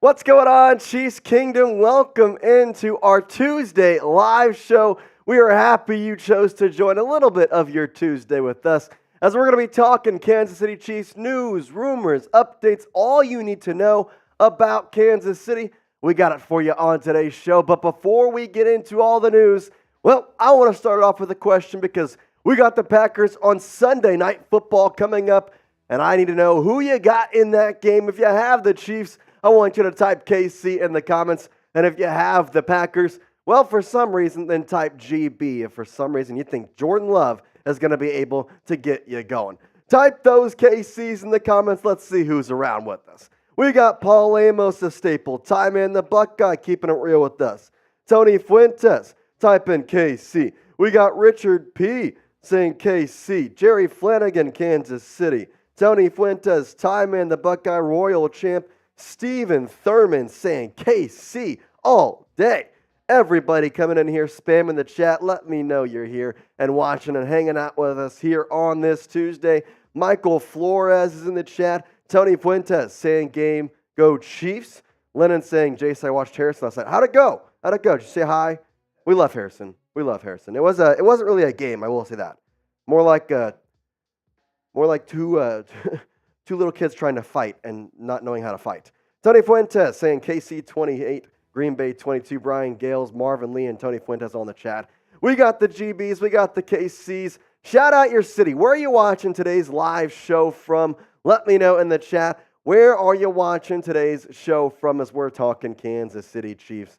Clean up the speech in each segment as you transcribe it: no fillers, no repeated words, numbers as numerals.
What's going on, Chiefs Kingdom? Welcome into our Tuesday live show. We are happy you chose to join a little bit of your Tuesday with us as we're going to be talking Kansas City Chiefs news, rumors, updates, all you need to know about Kansas City. We got it for you on today's show. But before we get into all the news, well, I want to start off with a question because we got the Packers on Sunday Night Football coming up, and I need to know who you got in that game. If you have the Chiefs, I want you to type KC in the comments. And if you have the Packers, well, for some reason, then type GB. If for some reason you think Jordan Love is going to be able to get you going, type those KCs in the comments. Let's see who's around with us. We got Paul Amos, the staple. Time in the Buckeye, keeping it real with us. Tony Fuentes, type in KC. We got Richard P. saying KC. Jerry Flanagan, Kansas City. Tony Fuentes, time in the Buckeye Royal Champ. Steven Thurman saying KC all day. Everybody coming in here, spamming the chat. Let me know you're here and watching and hanging out with us here on this Tuesday. Michael Flores is in the chat. Tony Fuentes saying game, go Chiefs. Lennon saying, Jace, I watched Harrison last night. How'd it go? Did you say hi? We love Harrison. It wasn't really a game, I will say that. More like two little kids trying to fight and not knowing how to fight. Tony Fuentes saying KC 28, Green Bay 22, Brian Gales, Marvin Lee, and Tony Fuentes on the chat. We got the GBs, we got the KCs. Shout out your city. Where are you watching today's live show from? Let me know in the chat. Where are you watching today's show from as we're talking Kansas City Chiefs?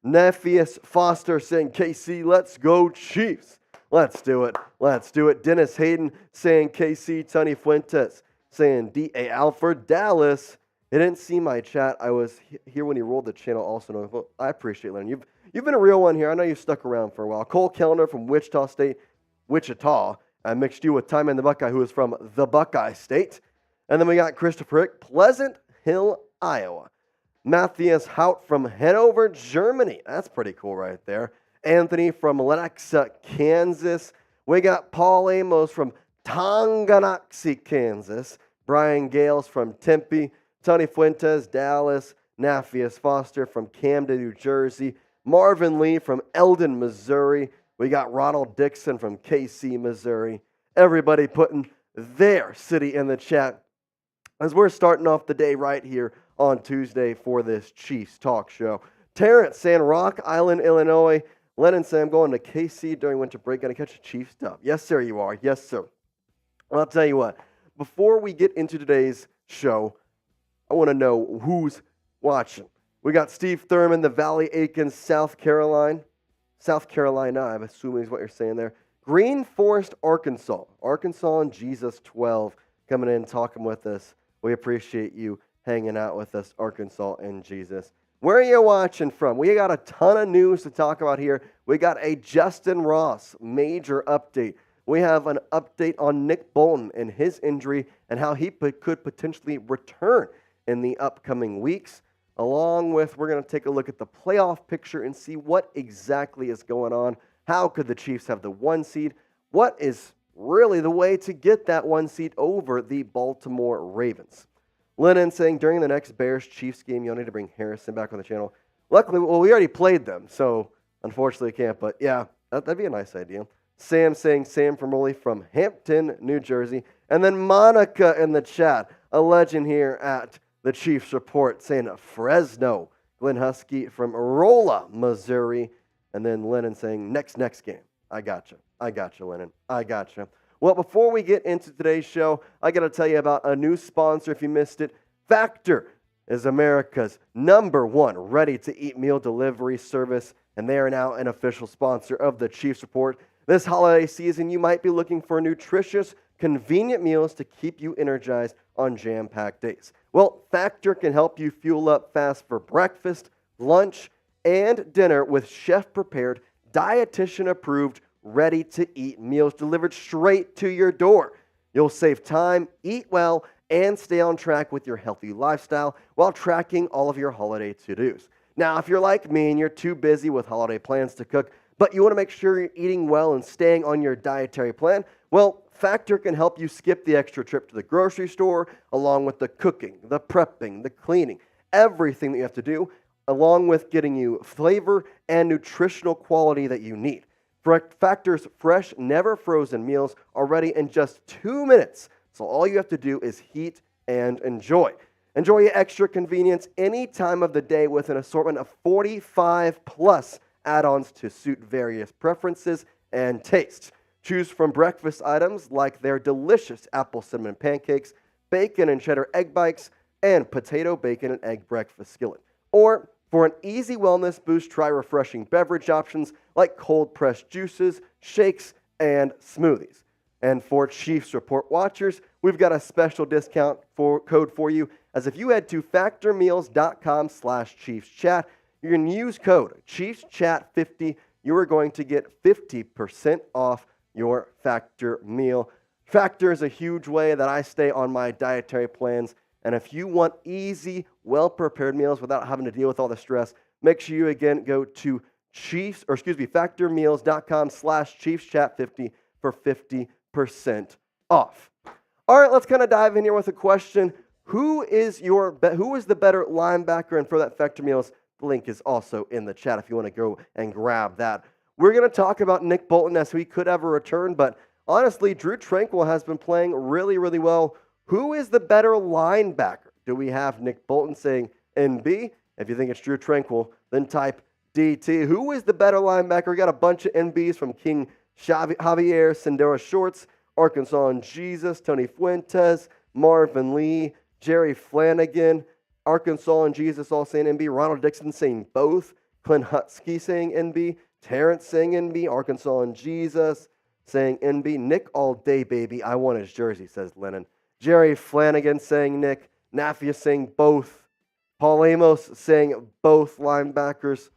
Nepheus Foster saying KC, let's go Chiefs. Let's do it. Dennis Hayden saying KC, Tony Fuentes saying D.A. Alford, Dallas. He didn't see my chat. I was here when he rolled the channel also. Well, I appreciate it, Leonard. You've been a real one here. I know you've stuck around for a while. Cole Kellner from Wichita State, Wichita. I mixed you with Time in the Buckeye, who is from the Buckeye State. And then we got Christopher Rick, Pleasant Hill, Iowa. Matthias Hout from Hanover, Germany. That's pretty cool right there. Anthony from Lenexa, Kansas. We got Paul Amos from Tonganoxie, Kansas. Brian Gales from Tempe. Tony Fuentes, Dallas. Naphius Foster from Camden, New Jersey. Marvin Lee from Eldon, Missouri. We got Ronald Dixon from KC, Missouri. Everybody putting their city in the chat as we're starting off the day right here on Tuesday for this Chiefs talk show. Terrence saying Rock Island, Illinois. Lennon saying I'm going to KC during winter break. Going to catch a Chiefs dub. Yes, sir, you are. Yes, sir. Well, I'll tell you what. Before we get into today's show, I want to know who's watching. We got Steve Thurman, the Valley Aikens, South Carolina, I'm assuming is what you're saying there. Green Forest, Arkansas and Jesus 12 coming in talking with us. We appreciate you hanging out with us, Arkansas and Jesus. Where are you watching from? We got a ton of news to talk about here. We got a Justyn Ross major update. We have an update on Nick Bolton and his injury and how he could potentially return in the upcoming weeks. Along with, we're going to take a look at the playoff picture and see what exactly is going on. How could the Chiefs have the 1 seed? What is really the way to get that 1 seed over the Baltimore Ravens? Lennon saying during the next Bears-Chiefs game, you'll need to bring Harrison back on the channel. Luckily, we already played them, so unfortunately can't. But yeah, that'd be a nice idea. Sam saying Sam from Raleigh from Hampton, New Jersey. And then Monica in the chat, a legend here at the Chiefs Report, saying Fresno. Glenn Husky from Rolla, Missouri. And then Lennon saying next game. I gotcha, Lennon. I gotcha. Well, before we get into today's show, I got to tell you about a new sponsor if you missed it. Factor is America's #1 ready-to-eat meal delivery service, and they are now an official sponsor of the Chiefs Report. This holiday season, you might be looking for nutritious, convenient meals to keep you energized on jam-packed days. Well, Factor can help you fuel up fast for breakfast, lunch, and dinner with chef-prepared, dietitian-approved, ready-to-eat meals delivered straight to your door. You'll save time, eat well, and stay on track with your healthy lifestyle while tracking all of your holiday to-dos. Now, if you're like me and you're too busy with holiday plans to cook, but you want to make sure you're eating well and staying on your dietary plan, well, Factor can help you skip the extra trip to the grocery store, along with the cooking, the prepping, the cleaning, everything that you have to do, along with getting you flavor and nutritional quality that you need. Factor's fresh, never frozen meals are ready in just 2 minutes. So all you have to do is heat and enjoy. Enjoy your extra convenience any time of the day with an assortment of 45 plus add-ons to suit various preferences and tastes. Choose from breakfast items like their delicious apple cinnamon pancakes, bacon and cheddar egg bites, and potato, bacon, and egg breakfast skillet. Or for an easy wellness boost, try refreshing beverage options like cold-pressed juices, shakes, and smoothies. And for Chiefs Report watchers, we've got a special discount code for you, as if you head to factormeals.com/ChiefsChat, you can use code ChiefsChat50. You are going to get 50% off your Factor meal. Factor is a huge way that I stay on my dietary plans. And if you want easy, well-prepared meals without having to deal with all the stress, make sure you again go to factormeals.com/ChiefsChat50 for 50% off. All right, let's kind of dive in here with a question. Who is the better linebacker? And for that, Factor Meals, the link is also in the chat if you want to go and grab that. We're going to talk about Nick Bolton as he could have a return, but honestly, Drue Tranquill has been playing really, really well. Who is the better linebacker? Do we have Nick Bolton saying NB? If you think it's Drue Tranquill, then type DT. Who is the better linebacker? We got a bunch of NBs from King Javier, Sendero Shorts, Arkansas and Jesus, Tony Fuentes, Marvin Lee, Jerry Flanagan, Arkansas and Jesus all saying NB, Ronald Dixon saying both, Clint Hutsky saying NB, Terrence saying NB, Arkansas and Jesus saying NB, Nick all day, baby, I want his jersey, says Lennon. Jerry Flanagan saying Nick, Nafia saying both, Paul Amos saying both linebackers.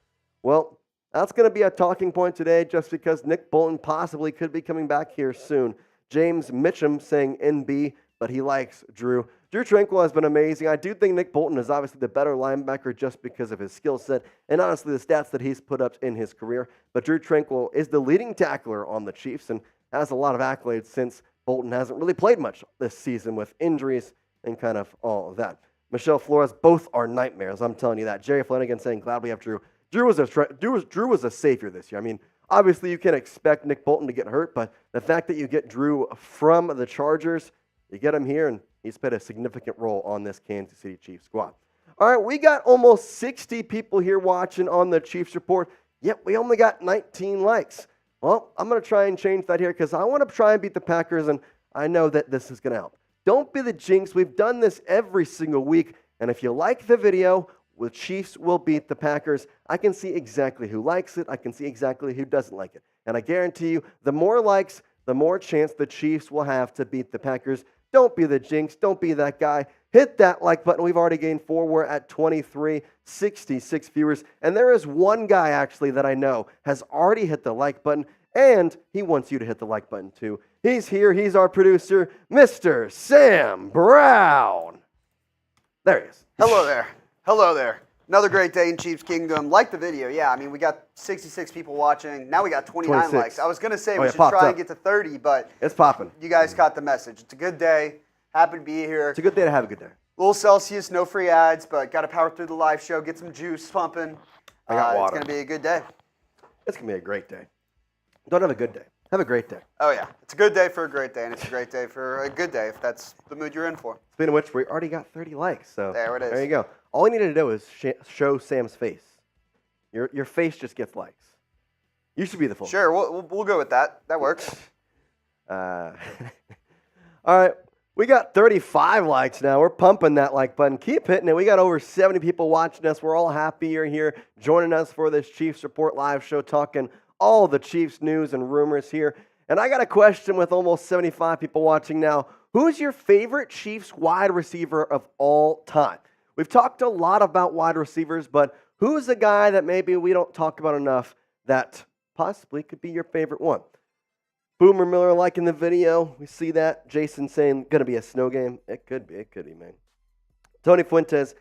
Well, that's going to be a talking point today just because Nick Bolton possibly could be coming back here soon. James Mitchum saying NB, but he likes Drue. Drue Tranquill has been amazing. I do think Nick Bolton is obviously the better linebacker just because of his skill set and honestly the stats that he's put up in his career. But Drue Tranquill is the leading tackler on the Chiefs and has a lot of accolades since Bolton hasn't really played much this season with injuries and kind of all of that. Michelle Flores, both are nightmares. I'm telling you that. Jerry Flanagan saying, glad we have Drue. Drue was a savior this year. I mean, obviously you can't expect Nick Bolton to get hurt, but the fact that you get Drue from the Chargers, you get him here, and he's played a significant role on this Kansas City Chiefs squad. All right, we got almost 60 people here watching on the Chiefs Report, yet we only got 19 likes. Well, I'm going to try and change that here because I want to try and beat the Packers, and I know that this is going to help. Don't be the jinx. We've done this every single week, and if you like the video, the Chiefs will beat the Packers. I can see exactly who likes it. I can see exactly who doesn't like it. And I guarantee you, the more likes, the more chance the Chiefs will have to beat the Packers. Don't be the jinx. Don't be that guy. Hit that like button. We've already gained 4. We're at 23, 66 viewers. And there is one guy actually that I know has already hit the like button, and he wants you to hit the like button too. He's here. He's our producer, Mr. Sam Brown. There he is. Hello there. Hello there. Another great day in Chiefs Kingdom. Like the video. Yeah, I mean, we got 66 people watching. Now we got 29 26. likes. I was going to say we should try and get to 30, but it's popping. You guys caught the message. It's a good day. Happy to be here. It's a good day to have a good day. Little Celsius, no free ads, but got to power through the live show, get some juice pumping. I got water. It's going to be a good day. It's going to be a great day. Don't have a good day. Have a great day. Oh, yeah. It's a good day for a great day, and it's a great day for a good day if that's the mood you're in for. Speaking of which, we already got 30 likes. So there it is. There you go. All we need to do is show Sam's face. Your face just gets likes. You should be the full. Sure, we'll go with that. That works. All right. We got 35 likes now. We're pumping that like button. Keep hitting it. We got over 70 people watching us. We're all happy you're here joining us for this Chiefs Report live show, talking all the Chiefs news and rumors here. And I got a question with almost 75 people watching now. Who's your favorite Chiefs wide receiver of all time? We've talked a lot about wide receivers, but who's the guy that maybe we don't talk about enough that possibly could be your favorite one? Boomer Miller liking the video. We see that. Jason saying, going to be a snow game. It could be, man. Tony Fuentes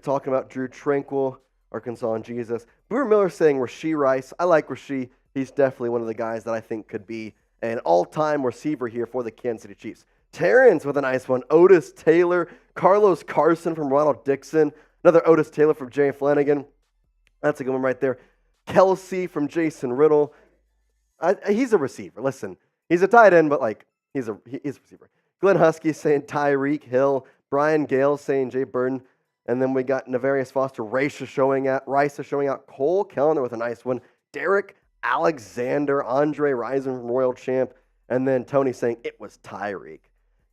talking about Drue Tranquill, Arkansas and Jesus. Boomer Miller saying Rashee Rice. I like Rashee. He's definitely one of the guys that I think could be an all-time receiver here for the Kansas City Chiefs. Terrence with a nice one. Otis Taylor. Carlos Carson from Ronald Dixon. Another Otis Taylor from Jay Flanagan. That's a good one right there. Kelsey from Jason Riddle. He's a receiver. Listen, he's a tight end, but he's a receiver. Glenn Husky saying Tyreek Hill. Brian Gale saying Jay Burden. And then we got Navarius Foster. Rice is showing out. Cole Kellner with a nice one. Derek Alexander. Andre Rison from Royal Champ. And then Tony saying it was Tyreek.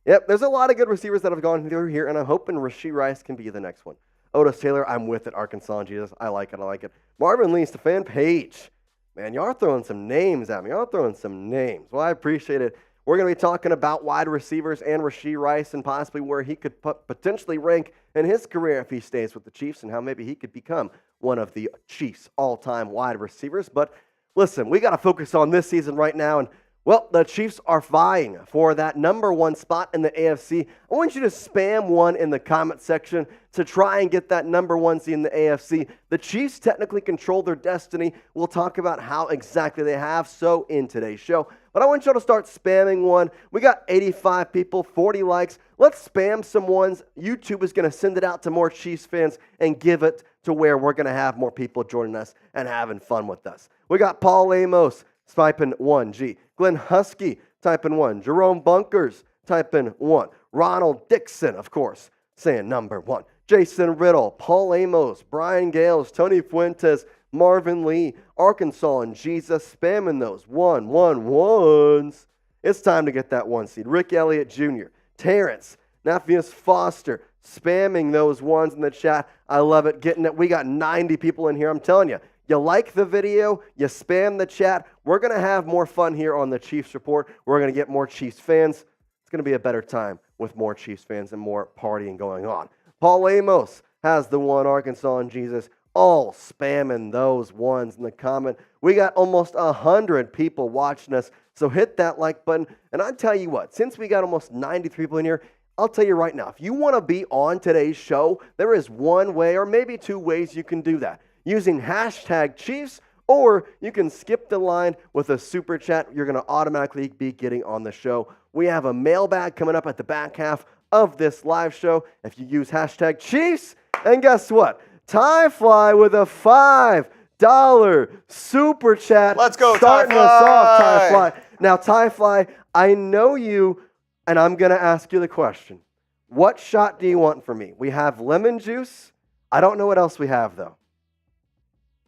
Yep, there's a lot of good receivers that have gone through here, and I'm hoping Rashee Rice can be the next one. Otis Taylor, I'm with it. Arkansas and Jesus, I like it. Marvin Lee, Stefan Page. Man, y'all are throwing some names at me. Well, I appreciate it. We're going to be talking about wide receivers and Rashee Rice and possibly where he could potentially rank in his career if he stays with the Chiefs and how maybe he could become one of the Chiefs' all-time wide receivers. But listen, we got to focus on this season right now, and well, the Chiefs are vying for that number one spot in the AFC. I want you to spam one in the comment section to try and get that number one seed in the AFC. The Chiefs technically control their destiny. We'll talk about how exactly they have so in today's show. But I want y'all to start spamming one. We got 85 people, 40 likes. Let's spam some ones. YouTube is going to send it out to more Chiefs fans and give it to where we're going to have more people joining us and having fun with us. We got Paul Amos. Type in 1G. Glenn Husky, type in 1. Jerome Bunkers, type in 1. Ronald Dixon, of course, saying number 1. Jason Riddle, Paul Amos, Brian Gales, Tony Fuentes, Marvin Lee, Arkansas and Jesus, spamming those 111s. It's time to get that one seed. Rick Elliott Jr., Terrence, Naphius Foster, spamming those ones in the chat. I love it. Getting it. We got 90 people in here. I'm telling you. You like the video, you spam the chat. We're going to have more fun here on the Chiefs Report. We're going to get more Chiefs fans. It's going to be a better time with more Chiefs fans and more partying going on. Paul Amos has the one, Arkansas and Jesus, all spamming those ones in the comment. We got almost 100 people watching us, so hit that like button. And I tell you what, since we got almost 93 people in here, I'll tell you right now, if you want to be on today's show, there is one way or maybe two ways you can do that. Using hashtag Chiefs, or you can skip the line with a super chat. You're going to automatically be getting on the show. We have a mailbag coming up at the back half of this live show if you use hashtag Chiefs. And guess what? Ty Fly with a $5 super chat. Let's go, starting Ty us off, Fly. Ty Fly. Now, Ty Fly, I know you, and I'm going to ask you the question. What shot do you want from me? We have lemon juice. I don't know what else we have, though.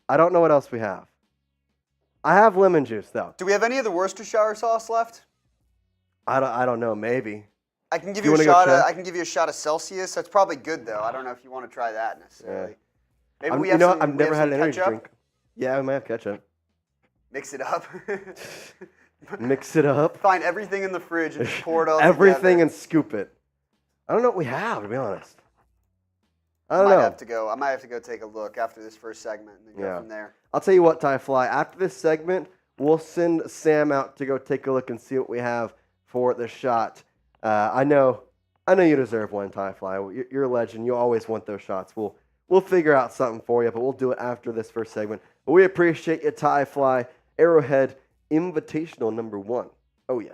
I have lemon juice, though. Do we have any of the Worcestershire sauce left? I don't know. Maybe. I can give Do you you a wanna go shot. check? I can give you a shot of Celsius. That's probably good though. I don't know if you want to try that necessarily. Yeah. Maybe we have some. I've we never have had some an energy ketchup. drink. Yeah, we might have ketchup. Mix it up. Mix it up. Find everything in the fridge and just pour it all Everything together. and scoop it. I don't know what we have, to be honest. I I don't might know. have to go take a look after this first segment and then go from there. I'll tell you what, Ty Fly. After this segment, we'll send Sam out to go take a look and see what we have for the shot. I know you deserve one, Ty Fly. You're a legend. You always want those shots. We'll figure out something for you, but we'll do it after this first segment. But we appreciate you, Ty Fly. Arrowhead Invitational number 1. Oh yeah.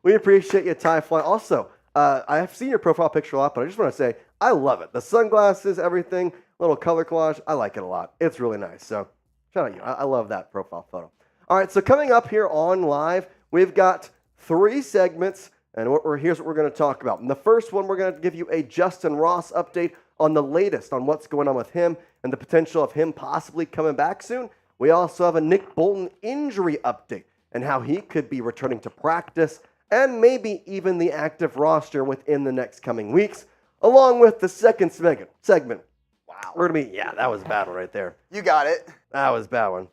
We appreciate you, Ty Fly. Also, I have seen your profile picture a lot, but I just want to say I love it. The sunglasses, everything, little color collage. I like it a lot. It's really nice. So shout out you. I love that profile photo. All right, so coming up here on live, we've got 3 segments, and here's what we're going to talk about. In the first one, we're going to give you a Justyn Ross update on the latest on what's going on with him and the potential of him possibly coming back soon. We also have a Nick Bolton injury update and how he could be returning to practice and maybe even the active roster within the next coming weeks, along with the second segment. Wow. We're going to be, that was a bad one right there. You got it. That was a bad one.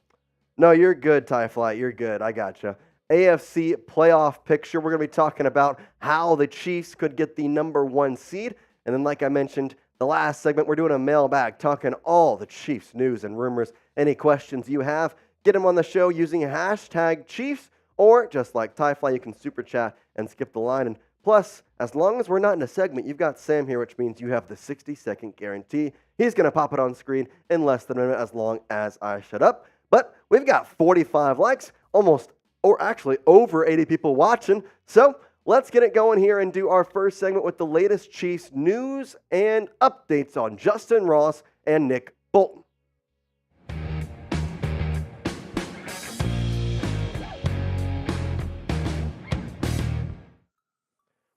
No, you're good, Ty Fly. You're good. I gotcha. AFC playoff picture. We're going to be talking about how the Chiefs could get the number 1 seed. And then, like I mentioned, the last segment, we're doing a mailbag, talking all the Chiefs news and rumors. Any questions you have, get them on the show using hashtag Chiefs, or just like Ty Fly, you can super chat and skip the line. And plus, as long as we're not in a segment, you've got Sam here, which means you have the 60-second guarantee. He's going to pop it on screen in less than a minute as long as I shut up. But we've got 45 likes, over 80 people watching. So let's get it going here and do our first segment with the latest Chiefs news and updates on Justyn Ross and Nick Bolton.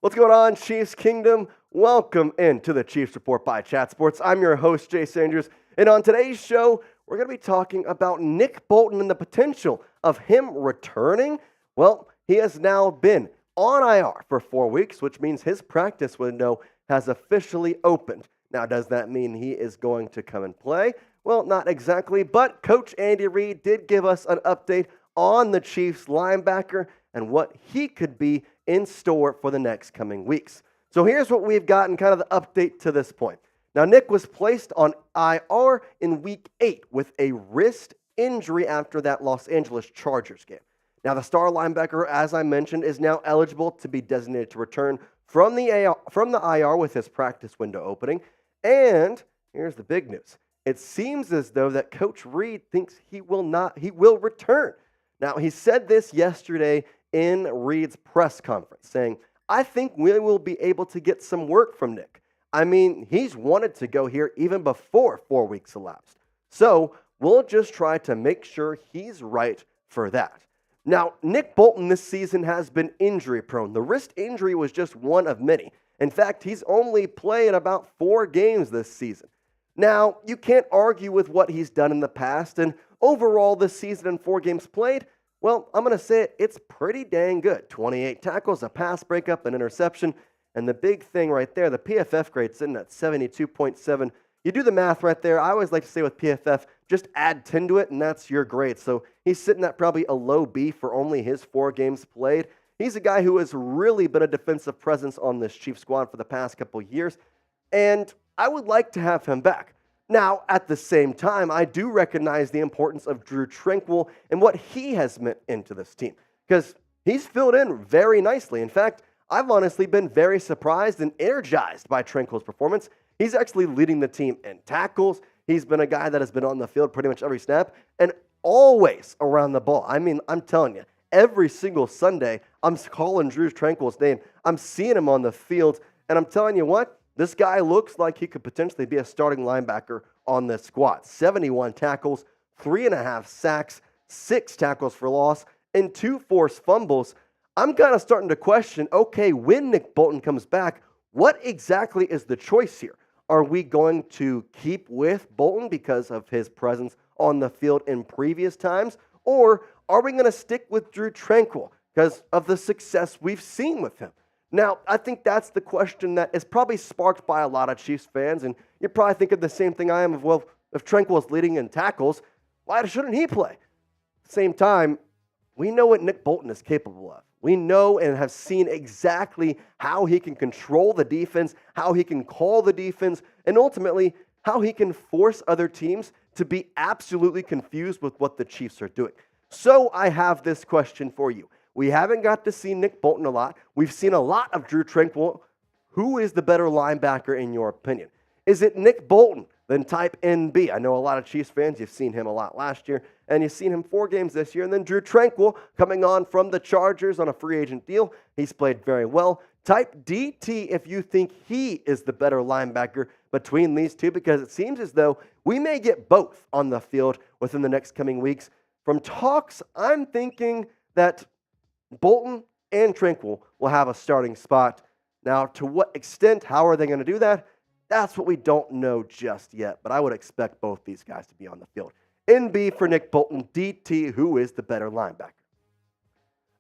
What's going on, Chiefs Kingdom? Welcome into the Chiefs Report by Chat Sports. I'm your host, Jace, and on today's show, we're going to be talking about Nick Bolton and the potential of him returning. Well, he has now been on IR for 4 weeks, which means his practice window has officially opened. Now, does that mean he is going to come and play? Well, not exactly, but Coach Andy Reid did give us an update on the Chiefs linebacker and what he could be in store for the next coming weeks. So here's what we've gotten, kind of the update to this point. Now, Nick was placed on IR in Week 8 with a wrist injury after that Los Angeles Chargers game. Now, the star linebacker, as I mentioned, is now eligible to be designated to return from the IR with his practice window opening. And here's the big news. It seems as though that Coach Reid thinks he will return. Now, he said this yesterday in Reid's press conference, saying, I think we will be able to get some work from Nick. I mean, he's wanted to go here even before 4 weeks elapsed. So we'll just try to make sure he's right for that. Now, Nick Bolton this season has been injury prone. The wrist injury was just one of many. In fact, he's only played about 4 games this season. Now, you can't argue with what he's done in the past, and overall this season in 4 games played, well, I'm going to say it's pretty dang good. 28 tackles, a pass breakup, an interception, and the big thing right there, the PFF grade sitting at 72.7. You do the math right there. I always like to say with PFF, just add 10 to it, and that's your grade. So he's sitting at probably a low B for only his 4 games played. He's a guy who has really been a defensive presence on this Chiefs squad for the past couple years, and I would like to have him back. Now, at the same time, I do recognize the importance of Drue Tranquill and what he has meant into this team, because he's filled in very nicely. In fact, I've honestly been very surprised and energized by Tranquill's performance. He's actually leading the team in tackles. He's been a guy that has been on the field pretty much every snap and always around the ball. I mean, I'm telling you, every single Sunday, I'm calling Drue Tranquill's name. I'm seeing him on the field, and I'm telling you what, this guy looks like he could potentially be a starting linebacker on this squad. 71 tackles, 3.5 sacks, 6 tackles for loss, and 2 forced fumbles. I'm kind of starting to question, okay, when Nick Bolton comes back, what exactly is the choice here? Are we going to keep with Bolton because of his presence on the field in previous times? Or are we going to stick with Drue Tranquill because of the success we've seen with him? Now, I think that's the question that is probably sparked by a lot of Chiefs fans, and you're probably thinking the same thing I am of, well, if Tranquill is leading in tackles, why shouldn't he play? At the same time, we know what Nick Bolton is capable of. We know and have seen exactly how he can control the defense, how he can call the defense, and ultimately how he can force other teams to be absolutely confused with what the Chiefs are doing. So I have this question for you. We haven't got to see Nick Bolton a lot. We've seen a lot of Drue Tranquill. Who is the better linebacker in your opinion? Is it Nick Bolton? Then type NB. I know a lot of Chiefs fans, you've seen him a lot last year, and you've seen him 4 games this year. And then Drue Tranquill coming on from the Chargers on a free agent deal. He's played very well. Type DT if you think he is the better linebacker between these two, because it seems as though we may get both on the field within the next coming weeks. From talks, I'm thinking that Bolton and Tranquill will have a starting spot. Now, to what extent, how are they going to do that? That's what we don't know just yet, but I would expect both these guys to be on the field. NB for Nick Bolton, DT, who is the better linebacker?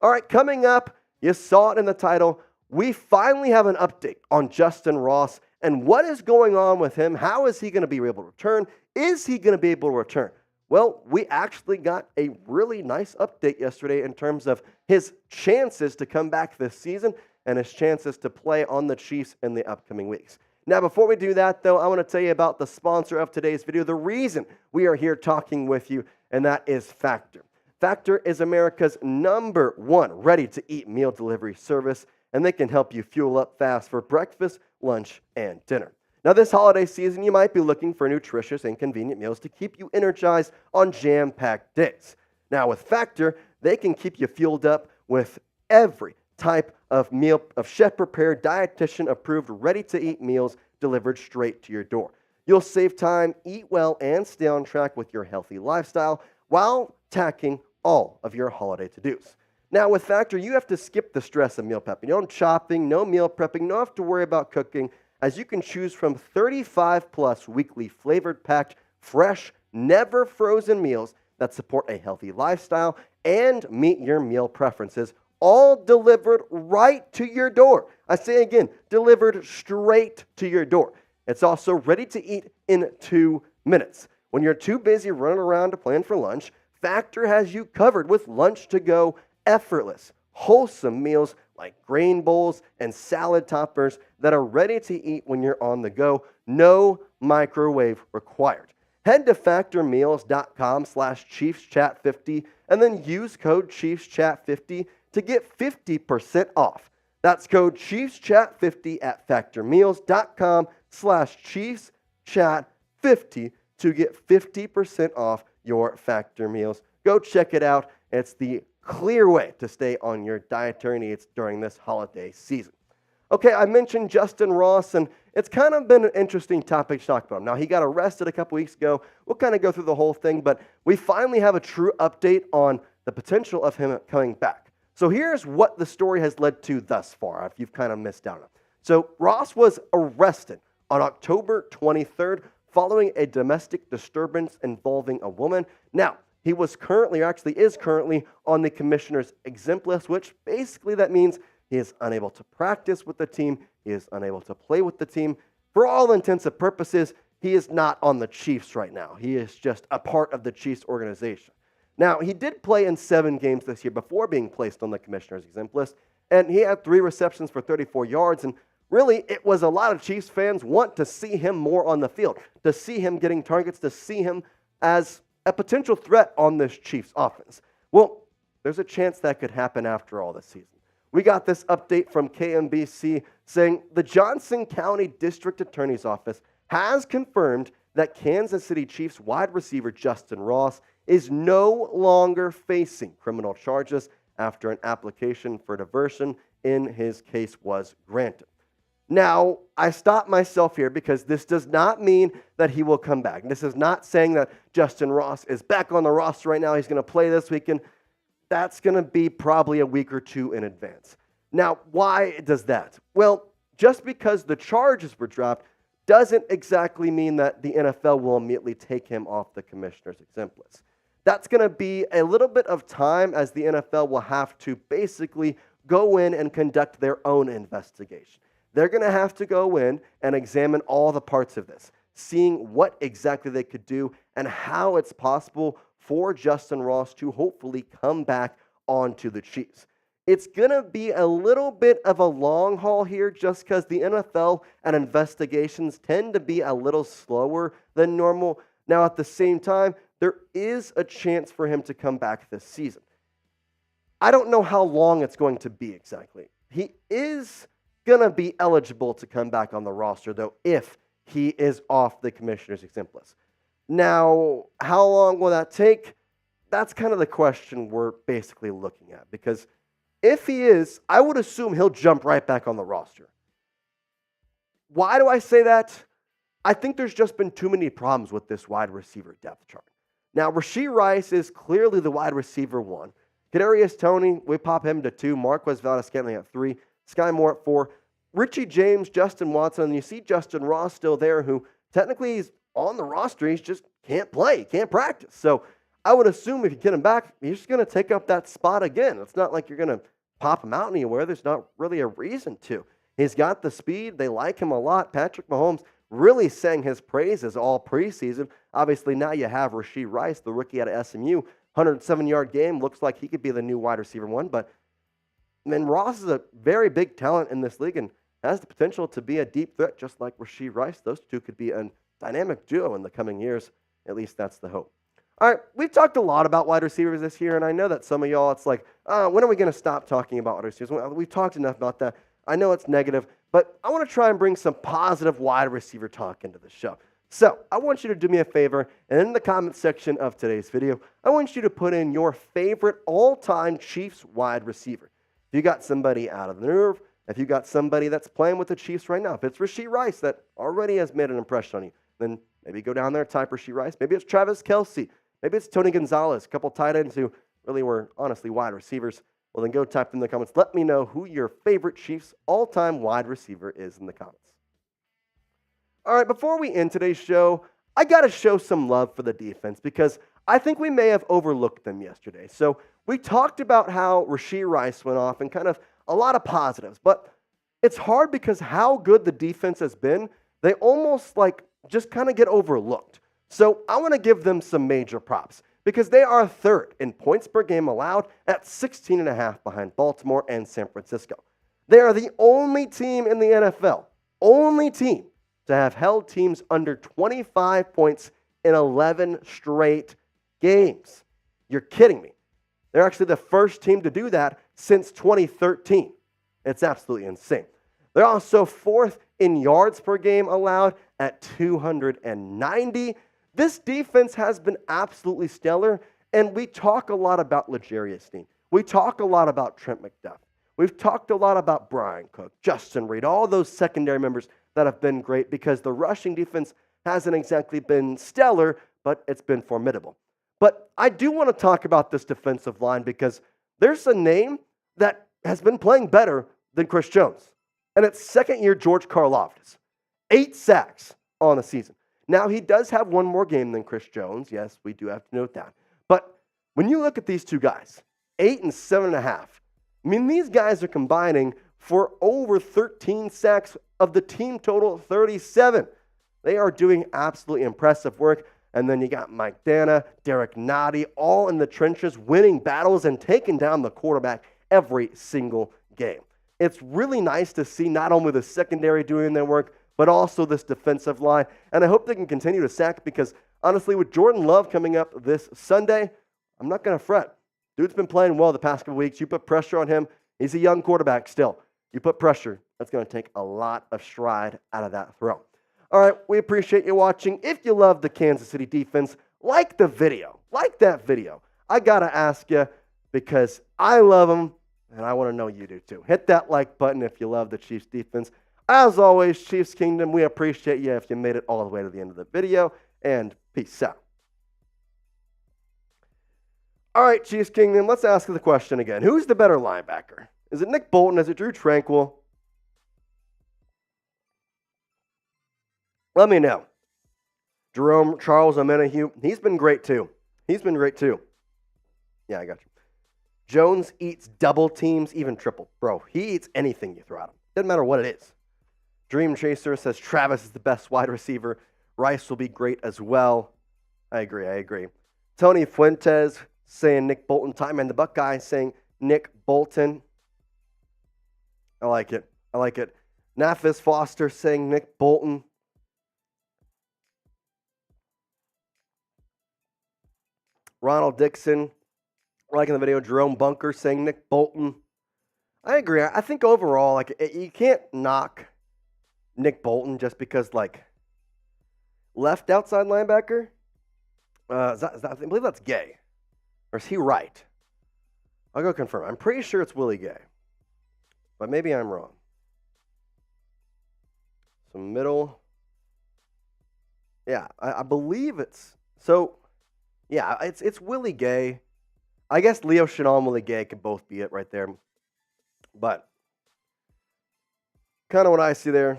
All right, coming up, you saw it in the title, we finally have an update on Justyn Ross and what is going on with him. How is he going to be able to return? Is he going to be able to return? Well, we actually got a really nice update yesterday in terms of his chances to come back this season and his chances to play on the Chiefs in the upcoming weeks. Now, before we do that, though, I want to tell you about the sponsor of today's video, the reason we are here talking with you, and that is Factor. Factor is America's #1 ready-to-eat meal delivery service, and they can help you fuel up fast for breakfast, lunch, and dinner. Now, this holiday season, you might be looking for nutritious and convenient meals to keep you energized on jam-packed days. Now, with Factor, they can keep you fueled up with every type of meal of chef-prepared, dietitian-approved, ready-to-eat meals delivered straight to your door. You'll save time, eat well, and stay on track with your healthy lifestyle while tackling all of your holiday to-dos. Now, with Factor, you have to skip the stress of meal prepping. No chopping, no meal prepping, no have to worry about cooking, as you can choose from 35-plus weekly flavored, packed, fresh, never frozen meals that support a healthy lifestyle and meet your meal preferences, all delivered right to your door. I say again, delivered straight to your door. It's also ready to eat in 2 minutes. When you're too busy running around to plan for lunch, Factor has you covered with lunch to go, effortless, wholesome meals like grain bowls and salad toppers that are ready to eat when you're on the go. No microwave required. Head to factormeals.com/ChiefsChat50 and then use code ChiefsChat50 to get 50% off. That's code ChiefsChat50 at factormeals.com/ChiefsChat50 to get 50% off your Factor meals. Go check it out. It's the clear way to stay on your dietary needs during this holiday season. Okay, I mentioned Justyn Ross, and it's kind of been an interesting topic to talk about him. Now, he got arrested a couple weeks ago. We'll kind of go through the whole thing, but we finally have a true update on the potential of him coming back. So here's what the story has led to thus far, if you've kind of missed out on it. So Ross was arrested on October 23rd following a domestic disturbance involving a woman. Now, he was currently, or actually is currently, on the commissioner's exempt list, which basically that means he is unable to practice with the team. He is unable to play with the team. For all intents and purposes, he is not on the Chiefs right now. He is just a part of the Chiefs organization. Now, he did play in 7 games this year before being placed on the commissioner's exempt list, and he had 3 receptions for 34 yards, and really, it was a lot of Chiefs fans want to see him more on the field, to see him getting targets, to see him as a potential threat on this Chiefs offense. Well, there's a chance that could happen after all this season. We got this update from KMBC saying the Johnson County District Attorney's Office has confirmed that Kansas City Chiefs wide receiver Justyn Ross is no longer facing criminal charges after an application for diversion in his case was granted. Now, I stop myself here because this does not mean that he will come back. This is not saying that Justyn Ross is back on the roster right now. He's going to play this weekend. That's going to be probably a week or 2 in advance. Now, why does that? Well, just because the charges were dropped doesn't exactly mean that the NFL will immediately take him off the commissioner's exempt list. That's going to be a little bit of time, as the NFL will have to basically go in and conduct their own investigation. They're going to have to go in and examine all the parts of this, seeing what exactly they could do and how it's possible for Justyn Ross to hopefully come back onto the Chiefs. It's going to be a little bit of a long haul here, just because the NFL and investigations tend to be a little slower than normal. Now, at the same time, there is a chance for him to come back this season. I don't know how long it's going to be exactly. He is going to be eligible to come back on the roster, though, if he is off the commissioner's exempt list. Now, how long will that take? That's kind of the question we're basically looking at, because if he is, I would assume he'll jump right back on the roster. Why do I say that? I think there's just been too many problems with this wide receiver depth chart. Now, Rashee Rice is clearly the wide receiver 1. Kadarius Toney, we pop him to 2. Marquez Valdes-Scantling at 3. Sky Moore at 4. Richie James, Justin Watson, and you see Justyn Ross still there, who technically is on the roster. He just can't play, can't practice. So I would assume if you get him back, he's just going to take up that spot again. It's not like you're going to pop him out anywhere. There's not really a reason to. He's got the speed. They like him a lot. Patrick Mahomes really sang his praises all preseason. Obviously, now you have Rashee Rice, the rookie out of SMU. 107-yard game. Looks like he could be the new wide receiver 1. But, man, Ross is a very big talent in this league and has the potential to be a deep threat just like Rashee Rice. Those two could be a dynamic duo in the coming years. At least that's the hope. All right, we've talked a lot about wide receivers this year, and I know that some of y'all, it's like, when are we going to stop talking about wide receivers? Well, we've talked enough about that. I know it's negative, but I want to try and bring some positive wide receiver talk into the show. So I want you to do me a favor, and in the comment section of today's video, I want you to put in your favorite all-time Chiefs wide receiver. If you got somebody out of the nerve, if you got somebody that's playing with the Chiefs right now, if it's Rashee Rice that already has made an impression on you, then maybe go down there, type Rashee Rice. Maybe it's Travis Kelce. Maybe it's Tony Gonzalez, a couple tight ends who really were honestly wide receivers. Well, then go type in the comments. Let me know who your favorite Chiefs all-time wide receiver is in the comments. All right, before we end today's show, I got to show some love for the defense because I think we may have overlooked them yesterday. So we talked about how Rashee Rice went off and kind of a lot of positives, but it's hard because how good the defense has been, they almost like just kind of get overlooked. So I want to give them some major props because they are third in points per game allowed at 16.5 behind Baltimore and San Francisco. They are the only team in the NFL, only team to have held teams under 25 points in 11 straight games. You're kidding me. They're actually the first team to do that since 2013. It's absolutely insane. They're also fourth in yards per game allowed at 290. This defense has been absolutely stellar, and we talk a lot about L'Jarius Sneed. We talk a lot about Trent McDuffie. We've talked a lot about Brian Cook, Justin Reed, all those secondary members that have been great because the rushing defense hasn't exactly been stellar, but it's been formidable. But I do want to talk about this defensive line because there's a name that has been playing better than Chris Jones, and it's second-year George Karlaftis. 8 sacks on the season. Now, he does have one more game than Chris Jones. Yes, we do have to note that. But when you look at these two guys, 8 and 7.5, I mean, these guys are combining for over 13 sacks of the team total 37. They are doing absolutely impressive work. And then you got Mike Dana, Derek Nottie, all in the trenches, winning battles and taking down the quarterback every single game. It's really nice to see not only the secondary doing their work, but also this defensive line. And I hope they can continue to sack because, honestly, with Jordan Love coming up this Sunday, I'm not going to fret. Dude's been playing well the past couple weeks. You put pressure on him. He's a young quarterback still. You put pressure, that's going to take a lot of stride out of that throw. All right, we appreciate you watching. If you love the Kansas City defense, like the video. Like that video. I got to ask you because I love them, and I want to know you do too. Hit that like button if you love the Chiefs defense. As always, Chiefs Kingdom, we appreciate you if you made it all the way to the end of the video, and peace out. All right, Chiefs Kingdom, let's ask the question again. Who's the better linebacker? Is it Nick Bolton? Is it Drew Tranquill? Let me know. Jerome Charles Omenihu, he's been great too. Yeah, I got you. Jones eats double teams, even triple. Bro, he eats anything you throw at him. Doesn't matter what it is. Dream Chaser says Travis is the best wide receiver. Rice will be great as well. I agree. Tony Fuentes saying Nick Bolton. Time and the Buckeye saying Nick Bolton. I like it. Nafis Foster saying Nick Bolton. Ronald Dixon liking the video. Jerome Bunker saying Nick Bolton. I agree. I think overall, you can't knock Nick Bolton just because, left outside linebacker. I believe that's Gay, or is he right? I'll go confirm. I'm pretty sure it's Willie Gay, but maybe I'm wrong. So middle. Yeah, I believe it's so. Yeah, it's Willie Gay. I guess Leo Chenal and Willie Gay could both be it right there. But kind of what I see there.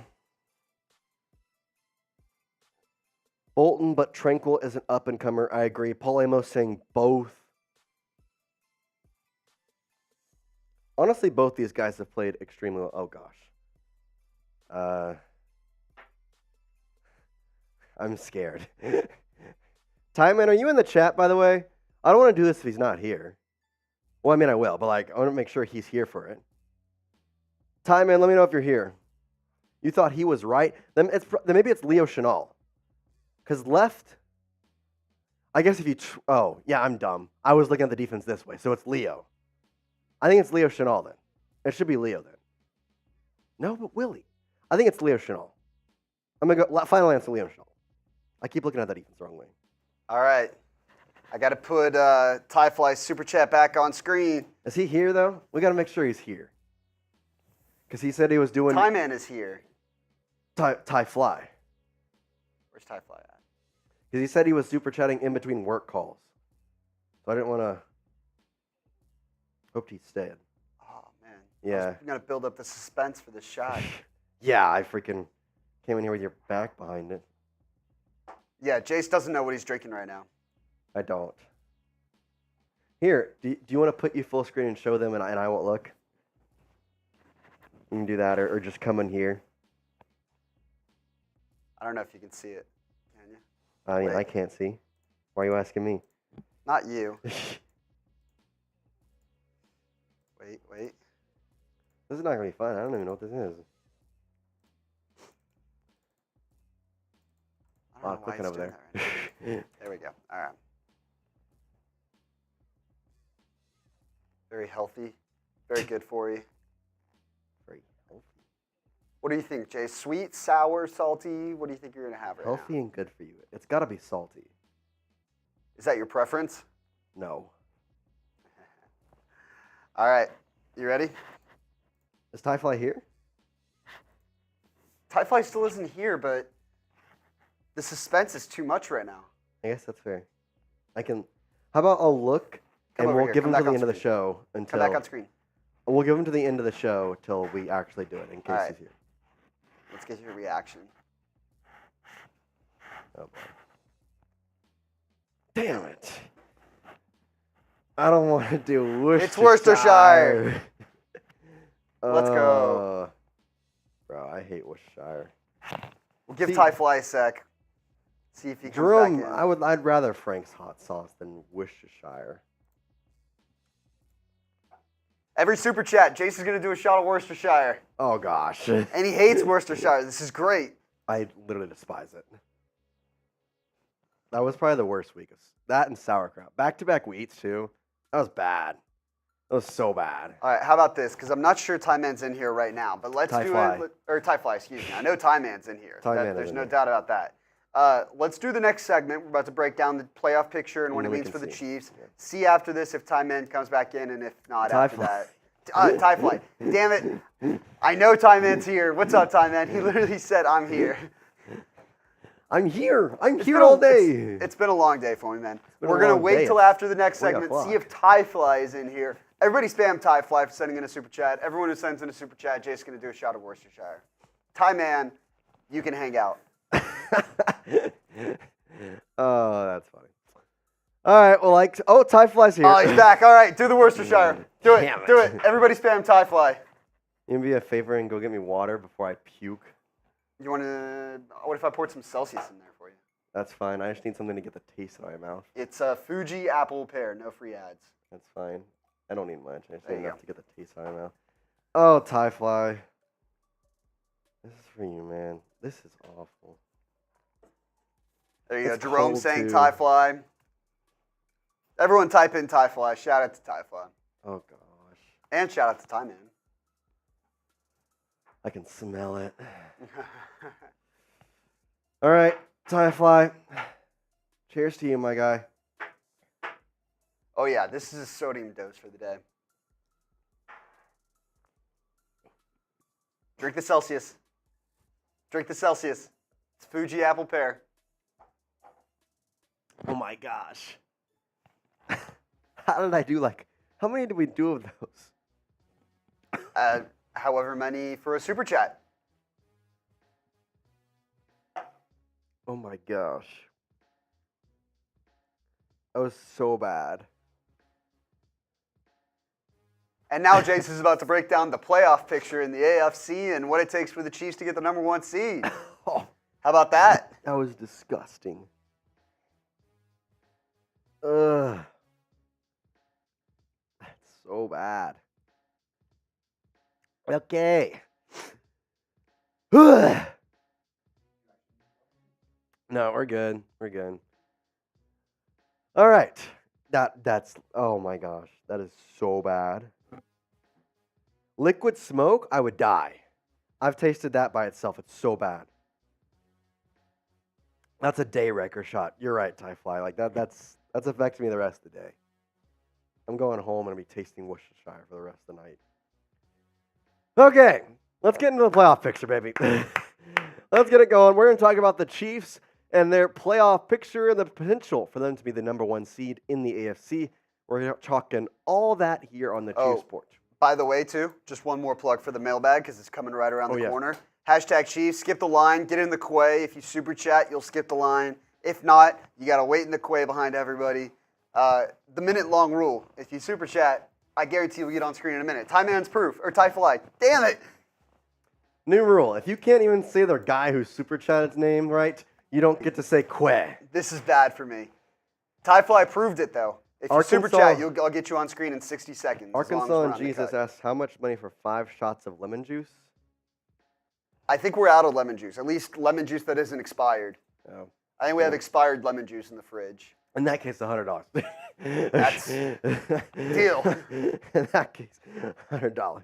Bolton, but Tranquill is an up-and-comer. I agree. Paul Amos saying both. Honestly, both these guys have played extremely well. Oh, gosh. I'm scared. Tyman, are you in the chat, by the way? I don't want to do this if he's not here. Well, I mean, I will, but I want to make sure he's here for it. Tyman, let me know if you're here. You thought he was right? Then maybe it's Leo Chenal. Because left, I guess if you, oh, yeah, I'm dumb. I was looking at the defense this way, so it's Leo. I think it's Leo Chenal then. It should be Leo then. No, but Willie. I think it's Leo Chenal. I'm going to go, final answer, Leo Chenal. I keep looking at the defense the wrong way. All right. I got to put Tyfly's super chat back on screen. Is he here, though? We got to make sure he's here. Because he said he was doing... Ty Man is here. Ty Fly. Where's Tyfly at? Because he said he was super chatting in between work calls. So I didn't want to... Hoped he stayed. Oh, man. Yeah. I'm going to build up the suspense for this shot. Yeah, I freaking came in here with your back behind it. Yeah, Jace doesn't know what he's drinking right now. I don't. Here, do you want to put you full screen and show them and I won't look? You can do that or just come in here. I don't know if you can see it. Can you? I mean, Wait. I can't see. Why are you asking me? Not you. Wait. This is not going to be fun. I don't even know what this is. I don't know why clicking he's over doing there. that right now. There we go. All right. Very healthy. Very good for you. Very healthy. What do you think, Jay? Sweet, sour, salty? What do you think you're going to have right Healthy now? and good for you. It's got to be salty. Is that your preference? No. All right. You ready? Is Tyfly here? Tyfly still isn't here, but the suspense is too much right now. I guess that's fair. I can... How about I'll look Come and over we'll here. give Come him to back the on end of the screen. show until... Come back on screen. We'll give him to the end of the show till we actually do it in case All right. he's here. Let's get your reaction. Oh, boy. Damn it. I don't want to do Worcestershire. It's Worcestershire. Let's go. Bro, I hate Worcestershire. We'll give See- Tyfly a sec. See if he comes Jerome, back in. I'd rather Frank's hot sauce than Worcestershire. Every super chat, Jace is going to do a shot of Worcestershire. Oh, gosh. And he hates Worcestershire. This is great. I literally despise it. That was probably the worst week. That and sauerkraut. Back-to-back weeks, too. That was bad. That was so bad. All right, how about this? Because I'm not sure Ty Man's in here right now, but let's do Tyfly. it. Or Tyfly, excuse me. I know Ty Man's in here. Ty Man is There's in no here. doubt about that. Let's do the next segment. We're about to break down the playoff picture and what it we means can for the see. Chiefs. Yeah. See after this if Ty Man comes back in, and if not after Tyfly. that. Tyfly. Damn it. I know Ty Man's here. What's up, Ty Man? He literally said, I'm here. I'm here. I'm It's here been a- all day. It's been a long day for me, man. been a We're going to long wait day. till It's after the next 3 segment, o'clock. see if Tyfly is in here. Everybody spam Tyfly for sending in a super chat. Everyone who sends in a super chat, Jay's going to do a shot of Worcestershire. Ty Man, you can hang out. Oh, that's funny. All right, well, Tyfly's here. Oh, he's back. All right, do the Worcestershire. Do it. Damn Do it. it. Everybody spam Tyfly. You can be a favor and go get me water before I puke. You want to? What if I poured some Celsius in there for you? That's fine. I just need something to get the taste out of my mouth. It's a Fuji apple pear. No free ads. That's fine. I don't need much. I just There need you enough go. to get the taste out of my mouth. Oh, Tyfly. This is for you, man. This is awful. There you go. It's Jerome cold, saying too. Tyfly. Everyone type in Tyfly. Shout out to Tyfly. Oh, gosh. And shout out to Ty Man. I can smell it. All right, Tyfly. Cheers to you, my guy. Oh, yeah. This is a sodium dose for the day. Drink the Celsius. Drink the Celsius. It's Fuji apple pear. Oh, my gosh. How did I do, how many did we do of those? However many for a super chat. Oh, my gosh. That was so bad. And now Jace is about to break down the playoff picture in the AFC and what it takes for the Chiefs to get the number 1 seed. Oh, How about that? that was disgusting. Ugh. That's so bad. Okay. Ugh. No, we're good. We're good. All right. That's oh my gosh. That is so bad. Liquid smoke, I would die. I've tasted that by itself. It's so bad. That's a day wrecker shot. You're right, Tyfly. That's That's affecting me the rest of the day. I'm going home and I'll be tasting Worcestershire for the rest of the night. Okay, let's get into the playoff picture, baby. Let's get it going. We're going to talk about the Chiefs and their playoff picture and the potential for them to be the number 1 seed in the AFC. We're talking all that here on the Chiefs Report. By the way, too, just one more plug for the mailbag because it's coming right around the corner. Hashtag Chiefs, skip the line, get in the quay. If you super chat, you'll skip the line. If not, you got to wait in the quay behind everybody. The minute-long rule. If you super chat, I guarantee you'll get on screen in a minute. Ty Man's proof, or Ty Fly. Damn it! New rule. If you can't even say the guy who super chatted name right, you don't get to say Quay. This is bad for me. Ty Fly proved it, though. If you super chat, I'll get you on screen in 60 seconds. Arkansas and Jesus asked, how much money for 5 shots of lemon juice? I think we're out of lemon juice. At least lemon juice that isn't expired. Oh. I think we have expired lemon juice in the fridge. In that case, $100. That's deal. In that case, $100.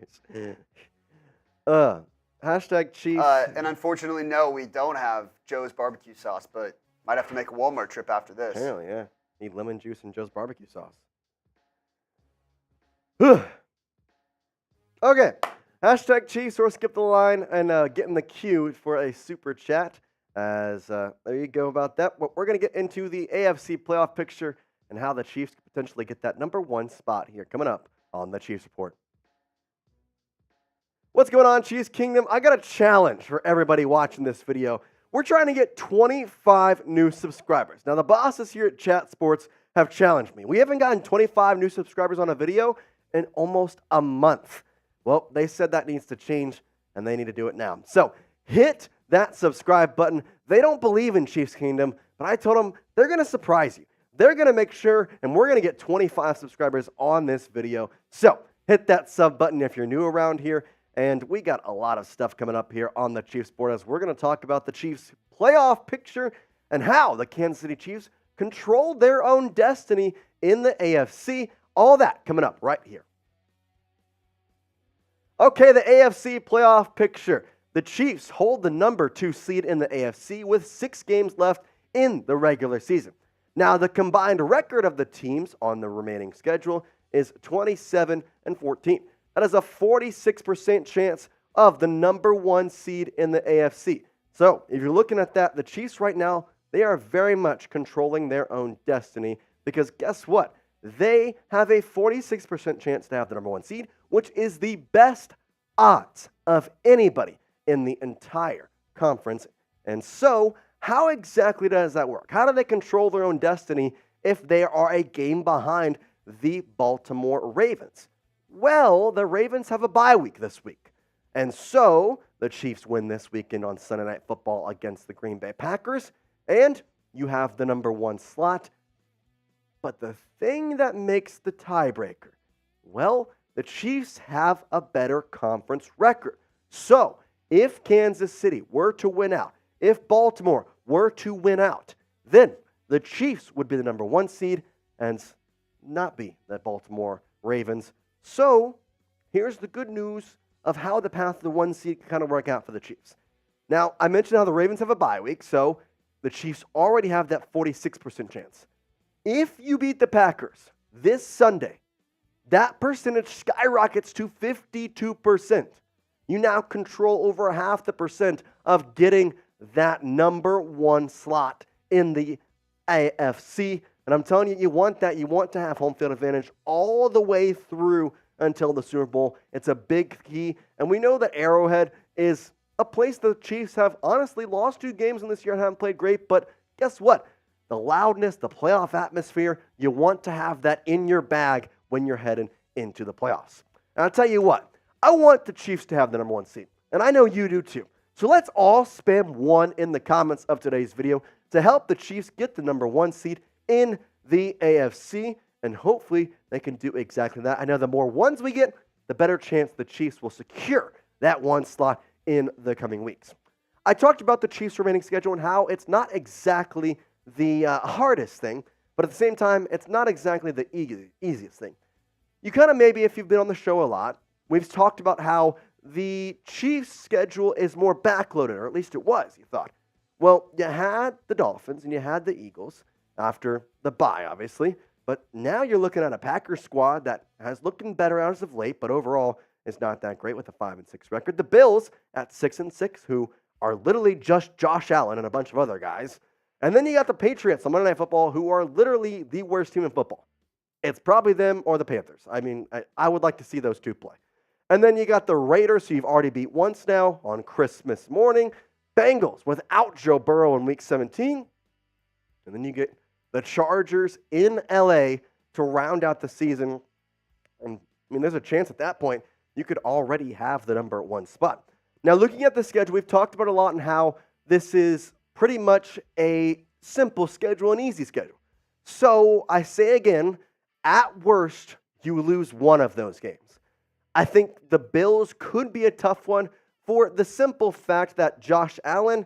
Hashtag Chiefs. And unfortunately, no, we don't have Joe's barbecue sauce, but might have to make a Walmart trip after this. Apparently, yeah. Need lemon juice and Joe's barbecue sauce. Okay. Hashtag Chiefs or skip the line and get in the queue for a super chat. As there you go about that. But we're going to get into the AFC playoff picture and how the Chiefs could potentially get that number 1 spot here coming up on the Chiefs Report. What's going on, Chiefs Kingdom? I got a challenge for everybody watching this video. We're trying to get 25 new subscribers. Now, the bosses here at Chat Sports have challenged me. We haven't gotten 25 new subscribers on a video in almost a month. Well, they said that needs to change, and they need to do it now. So, hit that subscribe button. They don't believe in Chiefs Kingdom, but I told them they're going to surprise you. They're going to make sure, and we're going to get 25 subscribers on this video. So, hit that sub button if you're new around here. And we got a lot of stuff coming up here on the Chiefs Board as we're going to talk about the Chiefs playoff picture and how the Kansas City Chiefs control their own destiny in the AFC. All that coming up right here. Okay, the AFC playoff picture. The Chiefs hold the number 2 seed in the AFC with 6 games left in the regular season. Now, the combined record of the teams on the remaining schedule is 27-14. That is a 46% chance of the number 1 seed in the AFC. So, if you're looking at that, the Chiefs right now, they are very much controlling their own destiny because guess what? They have a 46% chance to have the number 1 seed, which is the best odds of anybody in the entire conference. And so, how exactly does that work? How do they control their own destiny if they are a game behind the Baltimore Ravens? Well, the Ravens have a bye week this week. And so, the Chiefs win this weekend on Sunday Night Football against the Green Bay Packers, and you have the number 1 slot. But the thing that makes the tiebreaker, well, the Chiefs have a better conference record. So, if Kansas City were to win out, if Baltimore were to win out, then the Chiefs would be the number 1 seed and not be the Baltimore Ravens. So, here's the good news of how the path to the 1 seed can kind of work out for the Chiefs. Now, I mentioned how the Ravens have a bye week, so the Chiefs already have that 46% chance. If you beat the Packers this Sunday, that percentage skyrockets to 52%. You now control over half the percent of getting that number 1 slot in the AFC. And I'm telling you, you want that. You want to have home field advantage all the way through until the Super Bowl. It's a big key. And we know that Arrowhead is a place the Chiefs have honestly lost 2 games in this year and haven't played great. But guess what? The loudness, the playoff atmosphere, you want to have that in your bag when you're heading into the playoffs. And I'll tell you what, I want the Chiefs to have the number 1 seed. And I know you do too. So let's all spam 1 in the comments of today's video to help the Chiefs get the number 1 seed in the AFC, and hopefully they can do exactly that. I know the more 1s we get, the better chance the Chiefs will secure that 1 slot in the coming weeks. I talked about the Chiefs' remaining schedule and how it's not exactly the hardest thing, but at the same time, it's not exactly the easiest thing. You kind of maybe, if you've been on the show a lot, we've talked about how the Chiefs' schedule is more backloaded, or at least it was, you thought. Well, you had the Dolphins and you had the Eagles, after the bye, obviously. But now you're looking at a Packers squad that has looking better as of late, but overall is not that great with a 5-6 record. The Bills at 6-6, who are literally just Josh Allen and a bunch of other guys. And then you got the Patriots on Monday Night Football, who are literally the worst team in football. It's probably them or the Panthers. I mean, I would like to see those two play. And then you got the Raiders, who you've already beat once now on Christmas morning. Bengals without Joe Burrow in Week 17. And then you get the Chargers in L.A. to round out the season. And, I mean, there's a chance at that point you could already have the number 1 spot. Now, looking at the schedule, we've talked about a lot and how this is pretty much a simple schedule, an easy schedule. So I say again, at worst, you lose one of those games. I think the Bills could be a tough one for the simple fact that Josh Allen,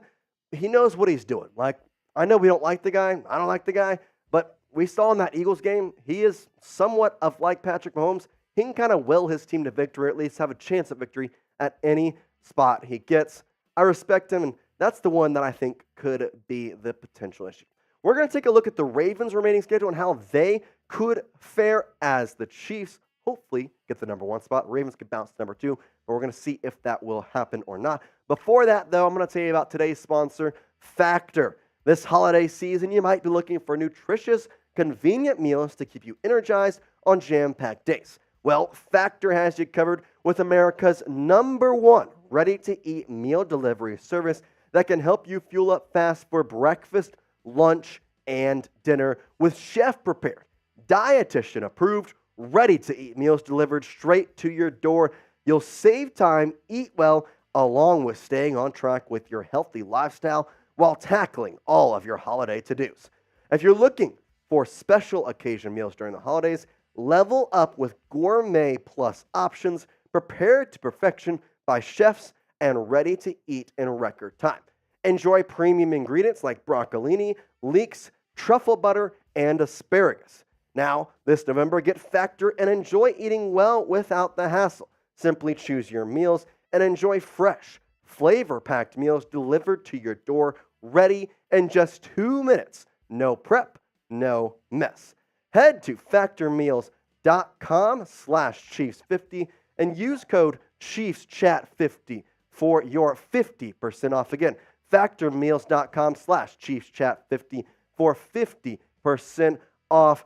he knows what he's doing. Like, I know we don't like the guy. I don't like the guy. But we saw in that Eagles game, he is somewhat of like Patrick Mahomes. He can kind of will his team to victory, or at least have a chance at victory at any spot he gets. I respect him, and that's the one that I think could be the potential issue. We're going to take a look at the Ravens' remaining schedule and how they could fare as the Chiefs hopefully get the number 1 spot. Ravens could bounce to number 2, but we're going to see if that will happen or not. Before that, though, I'm going to tell you about today's sponsor, Factor. This holiday season, you might be looking for nutritious, convenient meals to keep you energized on jam-packed days. Well, Factor has you covered with America's number 1 ready-to-eat meal delivery service that can help you fuel up fast for breakfast, lunch, and dinner with chef-prepared, dietitian-approved, ready-to-eat meals delivered straight to your door. You'll save time, eat well, along with staying on track with your healthy lifestyle while tackling all of your holiday to-dos. If you're looking for special occasion meals during the holidays, level up with gourmet plus options prepared to perfection by chefs and ready to eat in record time. Enjoy premium ingredients like broccolini, leeks, truffle butter, and asparagus. Now, this November, get Factor and enjoy eating well without the hassle. Simply choose your meals and enjoy fresh, flavor-packed meals delivered to your door, ready in just 2 minutes. No prep, no mess. Head to factormeals.com/Chiefs50 and use code ChiefsChat50 for your 50% off. Again, factormeals.com/ChiefsChat50 for 50% off.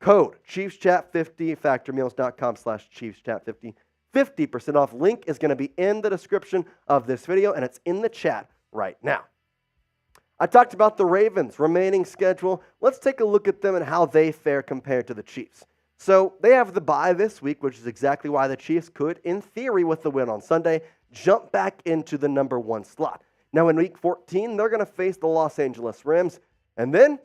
Code ChiefsChat50, factormeals.com/ChiefsChat50. 50% off. Link is going to be in the description of this video, and it's in the chat right now. I talked about the Ravens' remaining schedule. Let's take a look at them and how they fare compared to the Chiefs. So they have the bye this week, which is exactly why the Chiefs could, in theory, with the win on Sunday, jump back into the number 1 slot. Now in Week 14, they're going to face the Los Angeles Rams, and then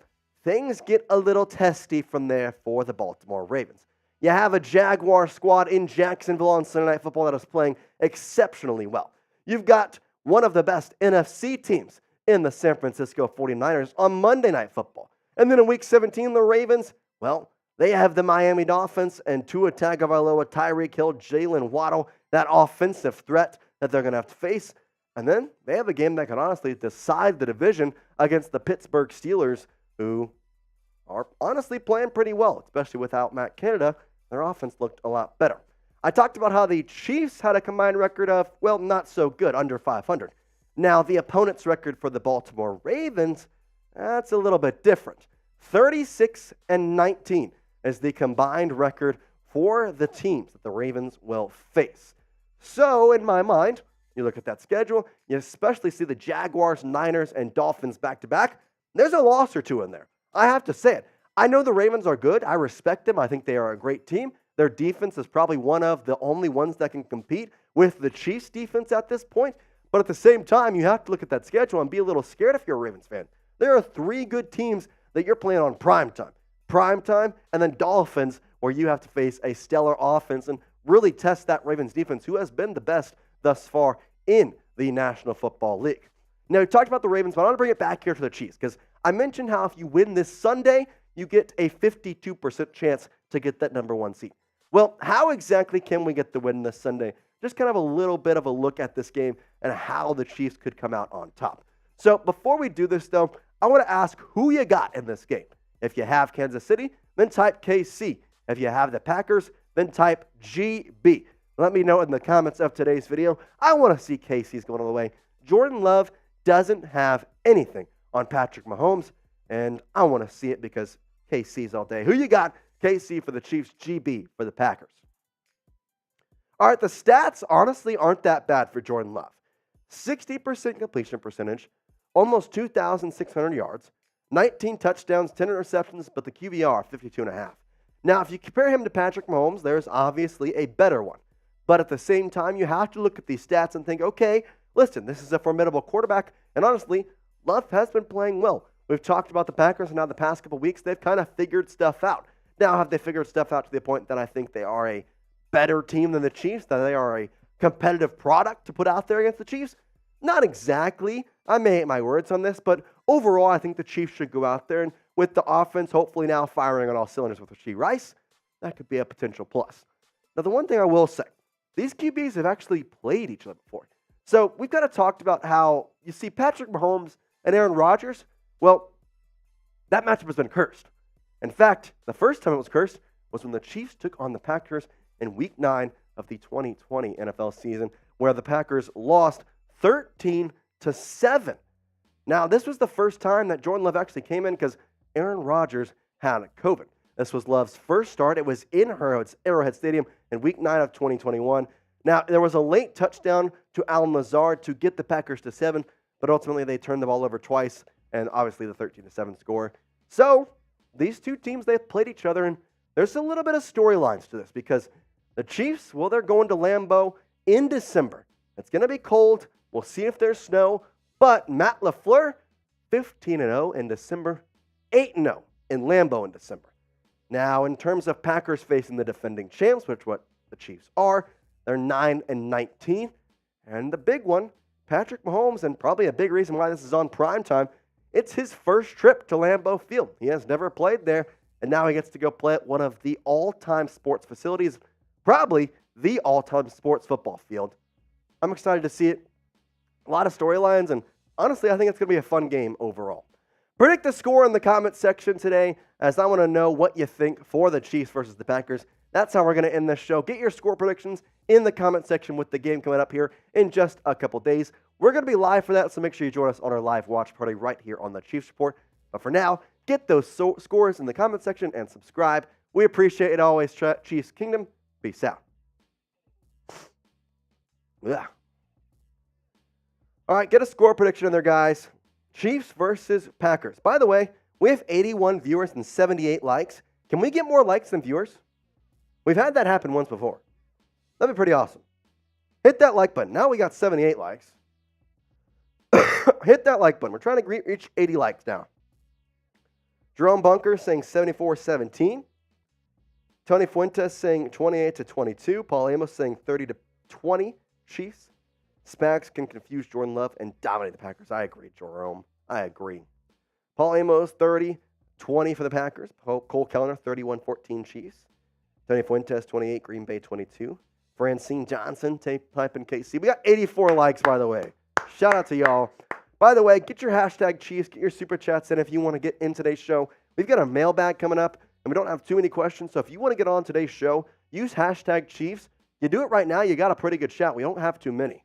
things get a little testy from there for the Baltimore Ravens. You have a Jaguar squad in Jacksonville on Sunday Night Football that is playing exceptionally well. You've got one of the best NFC teams in the San Francisco 49ers on Monday Night Football. And then in Week 17, the Ravens, well, they have the Miami Dolphins and Tua Tagovailoa, Tyreek Hill, Jalen Waddle, that offensive threat that they're going to have to face. And then they have a game that could honestly decide the division against the Pittsburgh Steelers, who are honestly playing pretty well, especially without Matt Canada. Their offense looked a lot better. I talked about how the Chiefs had a combined record of, well, not so good, under 500. Now, the opponent's record for the Baltimore Ravens, that's a little bit different. 36-19 is the combined record for the teams that the Ravens will face. So, in my mind, you look at that schedule, you especially see the Jaguars, Niners, and Dolphins back-to-back. There's a loss or two in there. I have to say it. I know the Ravens are good. I respect them. I think they are a great team. Their defense is probably one of the only ones that can compete with the Chiefs' defense at this point. But at the same time, you have to look at that schedule and be a little scared if you're a Ravens fan. There are 3 good teams that you're playing on primetime, and then Dolphins, where you have to face a stellar offense and really test that Ravens defense, who has been the best thus far in the National Football League. Now, we talked about the Ravens, but I want to bring it back here to the Chiefs, because I mentioned how if you win this Sunday, you get a 52% chance to get that number 1 seed. Well, how exactly can we get the win this Sunday? Just kind of a little bit of a look at this game and how the Chiefs could come out on top. So before we do this, though, I want to ask who you got in this game. If you have Kansas City, then type KC. If you have the Packers, then type GB. Let me know in the comments of today's video. I want to see KC's going all the way. Jordan Love doesn't have anything on Patrick Mahomes, and I want to see it because KC's all day. Who you got? KC for the Chiefs, GB for the Packers. All right, the stats honestly aren't that bad for Jordan Love. 60% completion percentage, almost 2,600 yards, 19 touchdowns, 10 interceptions, but the QBR, 52.5. Now, if you compare him to Patrick Mahomes, there's obviously a better one. But at the same time, you have to look at these stats and think, okay, listen, this is a formidable quarterback. And honestly, Love has been playing well. We've talked about the Packers, and now the past couple weeks, they've kind of figured stuff out. Now, have they figured stuff out to the point that I think they are a better team than the Chiefs, that they are a competitive product to put out there against the Chiefs? Not exactly. I may eat my words on this, but overall, I think the Chiefs should go out there and with the offense hopefully now firing on all cylinders with Rashee Rice, that could be a potential plus. Now, the one thing I will say, these QBs have actually played each other before. So we've kind of talked about how you see Patrick Mahomes and Aaron Rodgers. Well, that matchup has been cursed. In fact, the first time it was cursed was when the Chiefs took on the Packers in Week 9 of the 2020 NFL season, where the Packers lost 13-7. Now, this was the first time that Jordan Love actually came in because Aaron Rodgers had COVID. This was Love's first start. It was in Arrowhead Stadium in Week 9 of 2021. Now, there was a late touchdown to Allen Lazard to get the Packers to 7, but ultimately they turned the ball over twice, and obviously the 13-7 score. So, these two teams, they've played each other, and there's a little bit of storylines to this because the Chiefs, well, they're going to Lambeau in December. It's going to be cold. We'll see if there's snow, but Matt LaFleur, 15-0 in December, 8-0 in Lambeau in December. Now, in terms of Packers facing the defending champs, which what the Chiefs are, they're 9-19. And the big one, Patrick Mahomes, and probably a big reason why this is on primetime, it's his first trip to Lambeau Field. He has never played there, and now he gets to go play at one of the all-time sports facilities, probably the all-time sports football field. I'm excited to see it. A lot of storylines, and honestly, I think it's going to be a fun game overall. Predict the score in the comment section today, as I want to know what you think for the Chiefs versus the Packers. That's how we're going to end this show. Get your score predictions in the comment section with the game coming up here in just a couple days. We're going to be live for that, so make sure you join us on our live watch party right here on the Chiefs Report. But for now, get those scores in the comment section and subscribe. We appreciate it always, Chiefs Kingdom. Peace out. Yeah. All right, get a score prediction in there, guys. Chiefs versus Packers. By the way, we have 81 viewers and 78 likes. Can we get more likes than viewers? We've had that happen once before. That'd be pretty awesome. Hit that like button. Now we got 78 likes. Hit that like button. We're trying to reach 80 likes now. Jerome Bunker saying 74-17. Tony Fuentes saying 28-22. Paul Amos saying 30-20 Chiefs. Spags can confuse Jordan Love and dominate the Packers. I agree, Jerome. I agree. Paul Amos, 30-20 for the Packers. Cole Kellner, 31-14 Chiefs. Tony Fuentes, 28, Green Bay, 22. Francine Johnson, typing KC. We got 84 likes, by the way. Shout out to y'all. By the way, get your hashtag Chiefs, get your super chats in if you want to get in today's show. We've got a mailbag coming up, and we don't have too many questions. So if you want to get on today's show, use hashtag Chiefs. You do it right now, you got a pretty good shot. We don't have too many.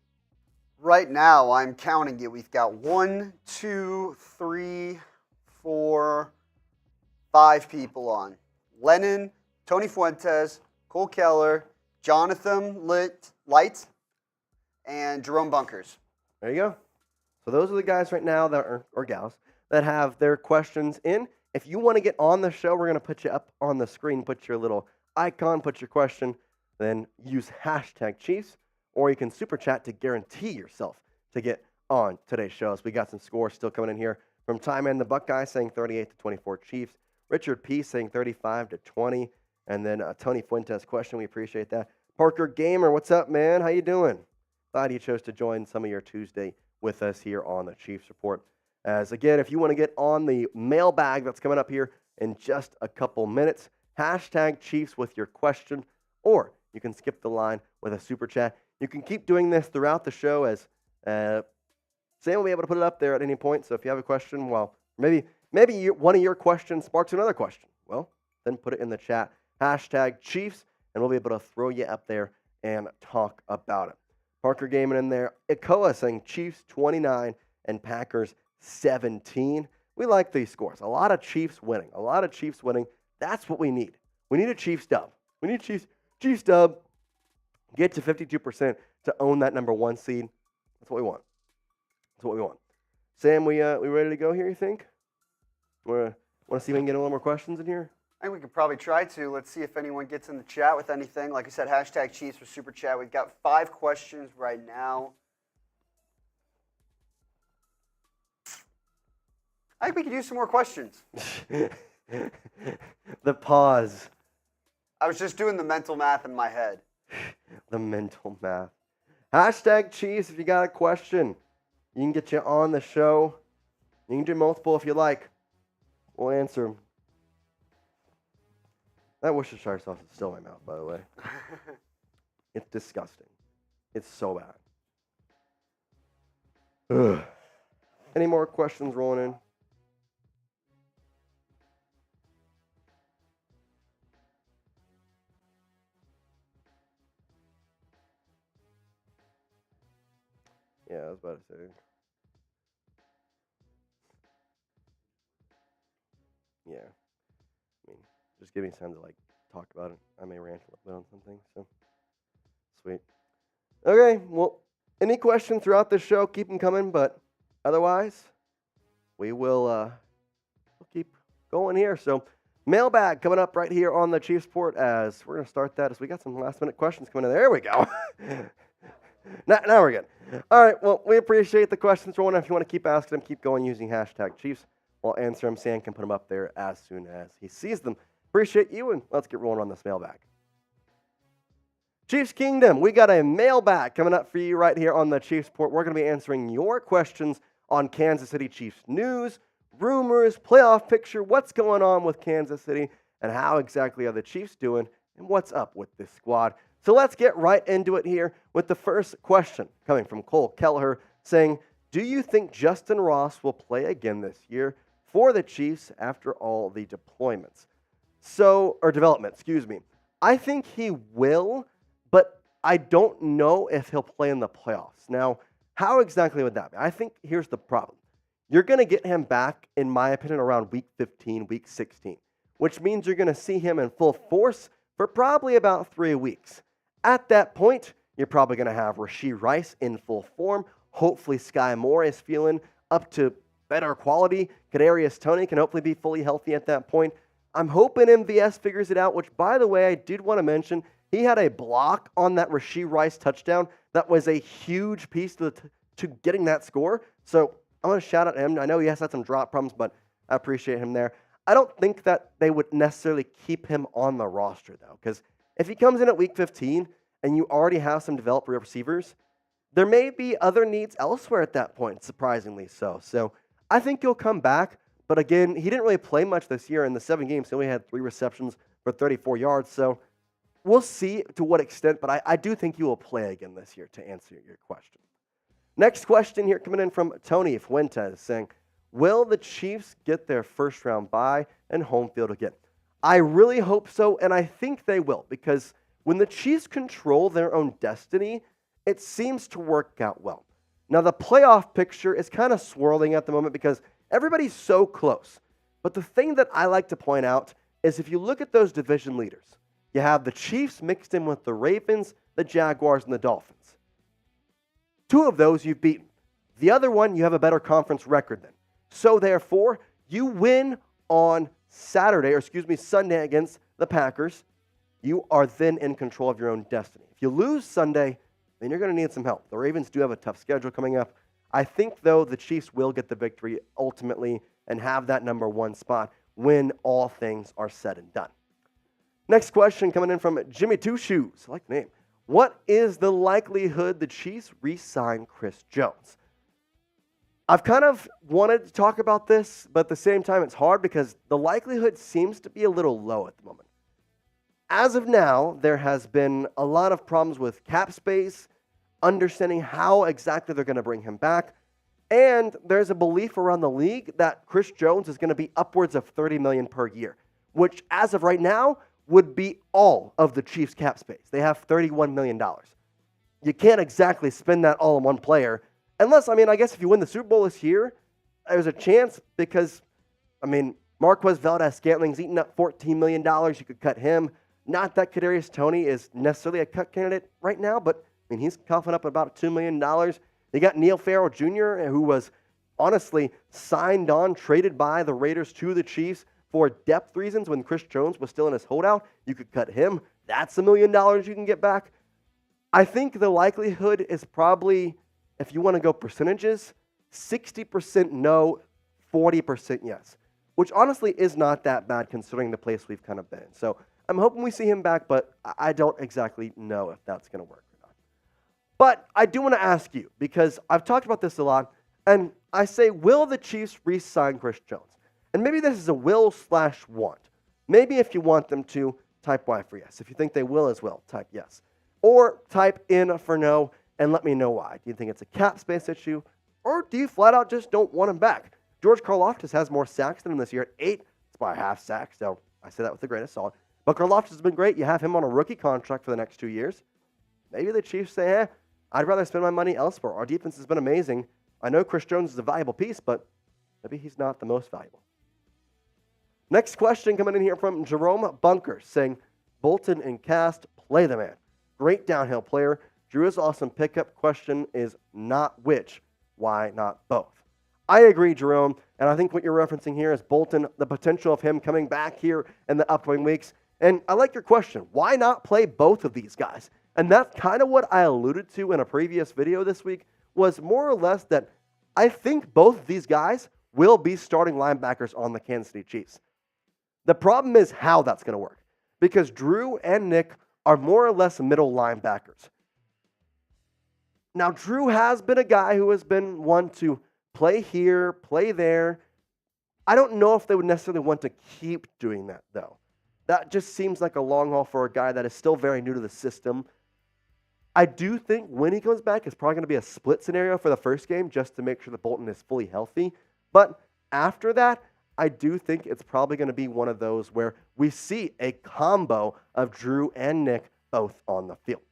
Right now, I'm counting it. We've got 1, 2, 3, 4, 5 people on. Lennon, Tony Fuentes, Cole Keller, Jonathan Light, and Jerome Bunkers. There you go. So those are the guys right now that are, or gals, that have their questions in. If you want to get on the show, we're going to put you up on the screen, put your little icon, put your question, then use hashtag Chiefs, or you can super chat to guarantee yourself to get on today's show. So we got some scores still coming in here from Time and the Buckeye saying 38-24 Chiefs. Richard P saying 35-20. And then Tony Fuentes question. We appreciate that. Parker Gamer, what's up, man? How you doing? Glad you chose to join some of your Tuesday with us here on the Chiefs Report. As again, if you want to get on the mailbag that's coming up here in just a couple minutes, hashtag Chiefs with your question, or you can skip the line with a super chat. You can keep doing this throughout the show as Sam will be able to put it up there at any point. So if you have a question, well, maybe maybe one of your questions sparks another question. Well, then put it in the chat. Hashtag Chiefs, and we'll be able to throw you up there and talk about it. Parker Gaming in there. Ikoa saying Chiefs 29 and Packers 17. We like these scores. A lot of Chiefs winning. That's what we need. We need a Chiefs dub. We need Chiefs dub. Get to 52% to own that number 1 seed. That's what we want. Sam, we ready to go here, you think? Want to see if we can get a little more questions in here? I think we could probably try to. Let's see if anyone gets in the chat with anything. Like I said, hashtag Chiefs for Super Chat. We've got 5 questions right now. I think we could use some more questions. The pause. I was just doing the mental math in my head. The mental math. Hashtag Chiefs if you got a question. You can get you on the show. You can do multiple if you like. We'll answer them. That Worcestershire sauce is still in my mouth, by the way. It's disgusting. It's so bad. Ugh. Any more questions rolling in? Yeah, I was about to say. Yeah. I mean, just give me time to, talk about it. I may rant a little bit on something, so. Sweet. Okay, well, any questions throughout the show, keep them coming, but otherwise, we will we'll keep going here. So, mailbag coming up right here on the Chiefs Report as we're going to start that as we got some last-minute questions coming in. There we go. Now we're good. All right, well, we appreciate the questions rolling in. If you want to keep asking them, keep going using hashtag Chiefs. We'll answer them. Sam can put them up there as soon as he sees them. Appreciate you, and let's get rolling on this mailbag. Chiefs Kingdom, we got a mailbag coming up for you right here on the Chiefs Report. We're going to be answering your questions on Kansas City Chiefs news, rumors, playoff picture, what's going on with Kansas City, and how exactly are the Chiefs doing, and what's up with this squad. So let's get right into it here with the first question coming from Cole Kelleher saying, do you think Justyn Ross will play again this year for the Chiefs after all the development, excuse me. I think he will, but I don't know if he'll play in the playoffs. Now, how exactly would that be? I think here's the problem. You're going to get him back, in my opinion, around week 15, week 16, which means you're going to see him in full force for probably about 3 weeks. At that point, you're probably going to have Rashee Rice in full form. Hopefully, Sky Moore is feeling up to better quality. Kadarius Toney can hopefully be fully healthy at that point. I'm hoping MVS figures it out, which, by the way, I did want to mention, he had a block on that Rashee Rice touchdown that was a huge piece to getting that score. So I'm going to shout out him. I know he has had some drop problems, but I appreciate him there. I don't think that they would necessarily keep him on the roster, though, because if he comes in at week 15 and you already have some developed receivers, there may be other needs elsewhere at that point, surprisingly so. So I think he'll come back. But again, he didn't really play much this year in the 7 games. He only had 3 receptions for 34 yards. So we'll see to what extent. But I do think he will play again this year, to answer your question. Next question here coming in from Tony Fuentes saying, will the Chiefs get their first-round bye and home field again? I really hope so, and I think they will. Because when the Chiefs control their own destiny, it seems to work out well. Now, the playoff picture is kind of swirling at the moment because everybody's so close. But the thing that I like to point out is if you look at those division leaders, you have the Chiefs mixed in with the Ravens, the Jaguars, and the Dolphins. 2 of those you've beaten. The other one, you have a better conference record than. So therefore, you win on Sunday against the Packers. You are then in control of your own destiny. If you lose Sunday, then you're going to need some help. The Ravens do have a tough schedule coming up. I think, though, the Chiefs will get the victory ultimately and have that number 1 spot when all things are said and done. Next question coming in from Jimmy Two Shoes. I like the name. What is the likelihood the Chiefs re-sign Chris Jones? I've kind of wanted to talk about this, but at the same time, it's hard because the likelihood seems to be a little low at the moment. As of now, there has been a lot of problems with cap space, understanding how exactly they're going to bring him back. And there's a belief around the league that Chris Jones is going to be upwards of $30 million per year, which as of right now would be all of the Chiefs' cap space. They have $31 million. You can't exactly spend that all on one player, unless, I guess if you win the Super Bowl this year, there's a chance because, Marquez Valdez-Scantling's eating up $14 million. You could cut him. Not that Kadarius Toney is necessarily a cut candidate right now, but he's coughing up about $2 million. They got Neil Farrell Jr., who was honestly signed on, traded by the Raiders to the Chiefs for depth reasons when Chris Jones was still in his holdout. You could cut him. That's $1 million you can get back. I think the likelihood is probably, if you want to go percentages, 60% no, 40% yes, which honestly is not that bad considering the place we've kind of been in. So I'm hoping we see him back, but I don't exactly know if that's going to work or not. But I do want to ask you, because I've talked about this a lot, and I say, will the Chiefs re-sign Chris Jones? And maybe this is a will/want. Maybe if you want them to, type Y for yes. If you think they will as well, type yes. Or type in for no and let me know why. Do you think it's a cap space issue? Or do you flat out just don't want him back? George Karlaftis has more sacks than him this year at 8. It's by a half sack, so I say that with a grain of salt. But Karlaftis has been great. You have him on a rookie contract for the next 2 years. Maybe the Chiefs say, I'd rather spend my money elsewhere. Our defense has been amazing. I know Chris Jones is a valuable piece, but maybe he's not the most valuable. Next question coming in here from Jerome Bunker saying, Bolton and Cast, play the man. Great downhill player. Drew is awesome pickup. Question is not which. Why not both? I agree, Jerome, and I think what you're referencing here is Bolton, the potential of him coming back here in the upcoming weeks. And I like your question. Why not play both of these guys? And that's kind of what I alluded to in a previous video this week, was more or less that I think both of these guys will be starting linebackers on the Kansas City Chiefs. The problem is how that's going to work, because Drew and Nick are more or less middle linebackers. Now, Drew has been a guy who has been one to play here, play there. I don't know if they would necessarily want to keep doing that, though. That just seems like a long haul for a guy that is still very new to the system. I do think when he comes back, it's probably going to be a split scenario for the first game just to make sure that Bolton is fully healthy. But after that, I do think it's probably going to be one of those where we see a combo of Drew and Nick both on the field.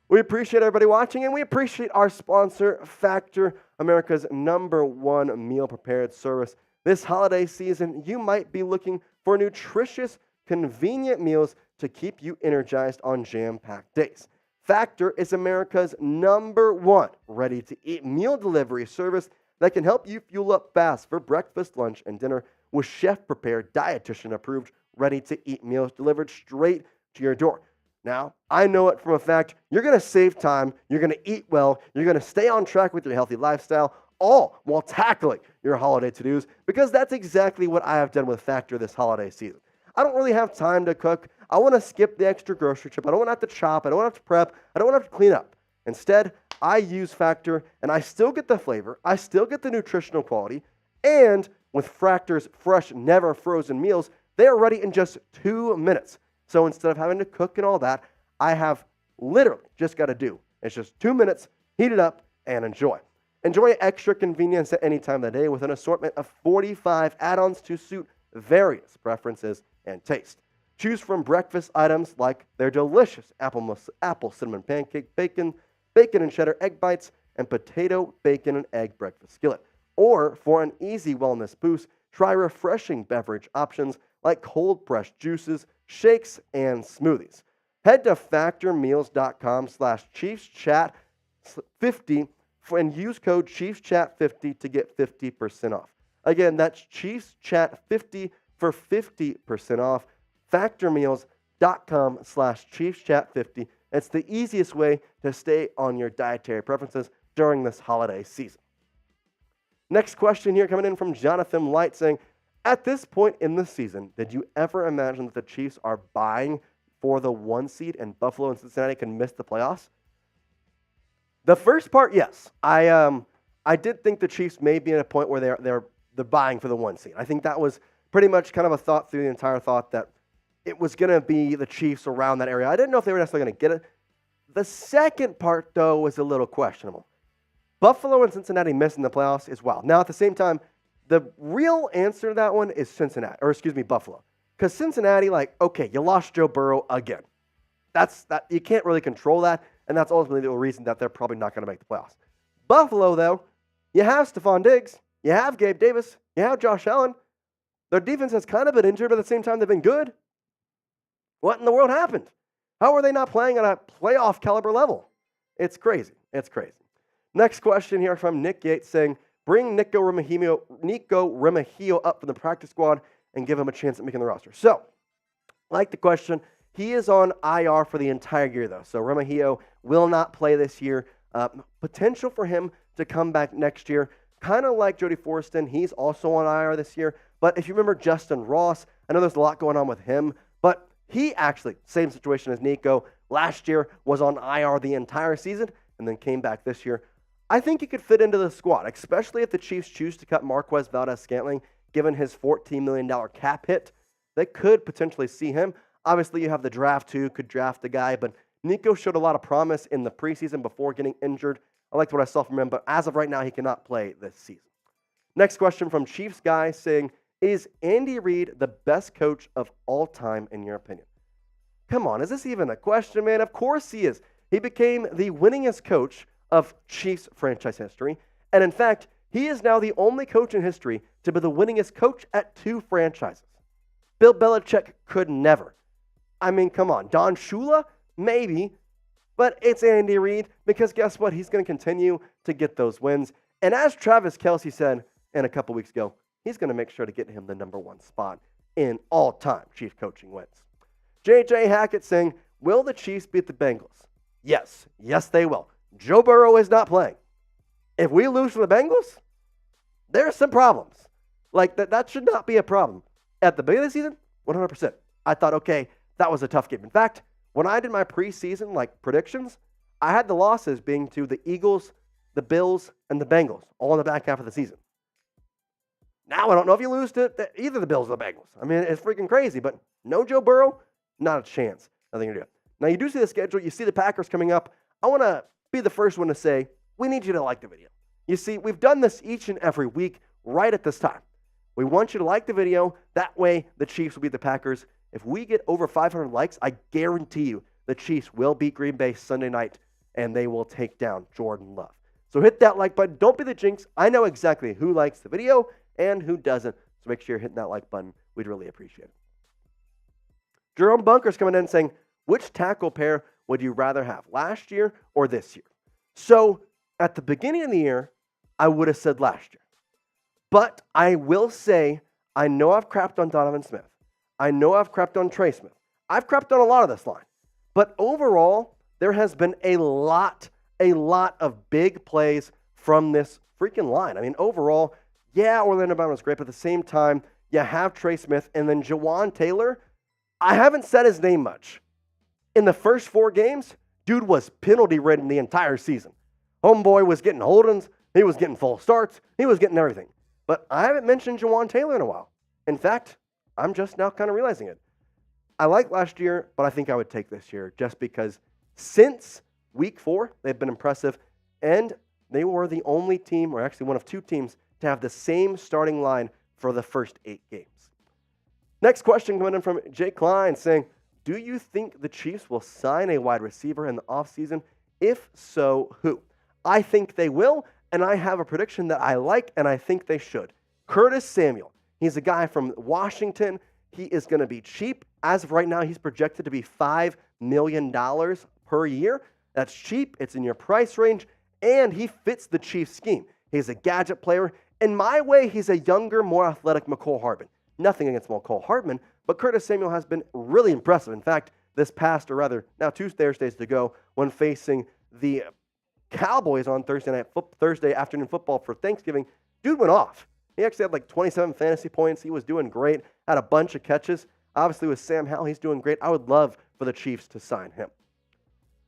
We appreciate everybody watching, and we appreciate our sponsor, Factor, America's #1 meal prepared service. This holiday season, you might be looking for nutritious, convenient meals to keep you energized on jam-packed days. Factor is America's #1 ready-to-eat meal delivery service that can help you fuel up fast for breakfast, lunch, and dinner with chef-prepared, dietitian-approved, ready-to-eat meals delivered straight to your door. Now, I know it from a fact, you're going to save time, you're going to eat well, you're going to stay on track with your healthy lifestyle, all while tackling your holiday to-dos, because that's exactly what I have done with Factor this holiday season. I don't really have time to cook. I want to skip the extra grocery trip. I don't want to have to chop. I don't want to have to prep. I don't want to have to clean up. Instead, I use Factor, and I still get the flavor. I still get the nutritional quality. And with Factor's fresh, never frozen meals, they are ready in just 2 minutes. So instead of having to cook and all that, I have literally just got to do. It's just 2 minutes, heat it up, and enjoy. Enjoy extra convenience at any time of the day with an assortment of 45 add-ons to suit various preferences and taste. Choose from breakfast items like their delicious apple cinnamon pancake, bacon and cheddar egg bites, and potato, bacon, and egg breakfast skillet. Or for an easy wellness boost, try refreshing beverage options like cold-pressed juices, shakes, and smoothies. Head to factormeals.com/ChiefsChat50 and use code ChiefsChat50 to get 50% off. Again, that's ChiefsChat50 for 50% off. Factormeals.com/ChiefsChat50. It's the easiest way to stay on your dietary preferences during this holiday season. Next question here coming in from Jonathan Light saying, at this point in the season, did you ever imagine that the Chiefs are buying for the 1 seed and Buffalo and Cincinnati can miss the playoffs? The first part, yes. I did think the Chiefs may be at a point where they're buying for the 1 seed. I think that was pretty much kind of a thought through the entire thought that it was going to be the Chiefs around that area. I didn't know if they were necessarily going to get it. The second part, though, was a little questionable. Buffalo and Cincinnati missing the playoffs is wild. Now, at the same time, the real answer to that one is Buffalo. Because Cincinnati, okay, you lost Joe Burrow again. That you can't really control that, and that's ultimately the reason that they're probably not going to make the playoffs. Buffalo, though, you have Stephon Diggs, you have Gabe Davis, you have Josh Allen. Their defense has kind of been injured, but at the same time, they've been good. What in the world happened? How are they not playing at a playoff caliber level? It's crazy. It's crazy. Next question here from Nick Yates saying, bring Nico Remigio up from the practice squad and give him a chance at making the roster. So, like the question, he is on IR for the entire year, though. So Remigio will not play this year. Potential for him to come back next year. Kind of like Jody Forreston, he's also on IR this year. But if you remember Justyn Ross, I know there's a lot going on with him, but he actually, same situation as Nico, last year was on IR the entire season and then came back this year. I think he could fit into the squad, especially if the Chiefs choose to cut Marquez Valdez-Scantling, given his $14 million cap hit. They could potentially see him. Obviously, you have the draft too, could draft the guy, but Nico showed a lot of promise in the preseason before getting injured. I liked what I saw from him, but as of right now, he cannot play this season. Next question from Chiefs Guy saying, is Andy Reid the best coach of all time in your opinion? Come on, is this even a question, man? Of course he is. He became the winningest coach of Chiefs franchise history, and in fact, he is now the only coach in history to be the winningest coach at 2 franchises. Bill Belichick could never. I mean, come on. Don Shula? Maybe. But it's Andy Reid because guess what? He's going to continue to get those wins. And as Travis Kelce said a couple weeks ago, he's going to make sure to get him the number 1 spot in all-time Chief coaching wins. J.J. Hackett saying, will the Chiefs beat the Bengals? Yes. Yes, they will. Joe Burrow is not playing. If we lose to the Bengals, there's some problems. That should not be a problem. At the beginning of the season, 100%. I thought, okay, that was a tough game. In fact, when I did my preseason predictions, I had the losses being to the Eagles, the Bills, and the Bengals, all in the back half of the season. Now I don't know if you lose to either the Bills or the Bengals. I mean, it's freaking crazy, but no Joe Burrow, not a chance. Nothing to do. Now you do see the schedule. You see the Packers coming up. I want to be the first one to say, we need you to like the video. You see, we've done this each and every week right at this time. We want you to like the video. That way, the Chiefs will beat the Packers. If we get over 500 likes, I guarantee you the Chiefs will beat Green Bay Sunday night, and they will take down Jordan Love. So hit that like button. Don't be the jinx. I know exactly who likes the video and who doesn't. So make sure you're hitting that like button. We'd really appreciate it. Jerome Bunker's coming in saying, which tackle pair would you rather have, last year or this year? So at the beginning of the year, I would have said last year. But I will say, I know I've crapped on Donovan Smith. I know I've crapped on Trey Smith. I've crapped on a lot of this line. But overall, there has been a lot of big plays from this freaking line. I mean, overall, yeah, Orlando Brown was great, but at the same time, you have Trey Smith, and then Jawan Taylor, I haven't said his name much. In the first 4 games, dude was penalty-ridden the entire season. Homeboy was getting holdings, he was getting false starts, he was getting everything. But I haven't mentioned Jawan Taylor in a while. In fact, I'm just now kind of realizing it. I liked last year, but I think I would take this year just because since week 4, they've been impressive, and they were the only team, or actually one of 2 teams, to have the same starting line for the first 8 games. Next question coming in from Jake Klein saying, do you think the Chiefs will sign a wide receiver in the offseason? If so, who? I think they will, and I have a prediction that I like, and I think they should. Curtis Samuel. He's a guy from Washington. He is going to be cheap. As of right now, he's projected to be $5 million per year. That's cheap. It's in your price range, and he fits the Chiefs scheme. He's a gadget player. In my way, he's a younger, more athletic McCole Hardman. Nothing against McCole Hardman, but Curtis Samuel has been really impressive. In fact, this past, or rather, now 2 Thursdays to go, when facing the Cowboys on Thursday afternoon football for Thanksgiving, dude went off. He actually had 27 fantasy points. He was doing great, had a bunch of catches. Obviously, with Sam Howell, he's doing great. I would love for the Chiefs to sign him.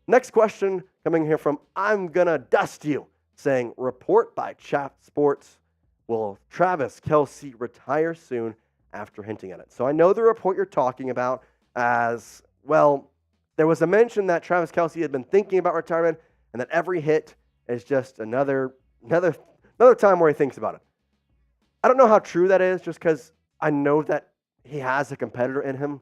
Next question coming here from I'm Gonna Dust You, saying, report by Chat Sports, will Travis Kelce retire soon, after hinting at it. So I know the report you're talking about as, well, there was a mention that Travis Kelce had been thinking about retirement and that every hit is just another Another time where he thinks about it. I don't know how true that is, just because I know that he has a competitor in him.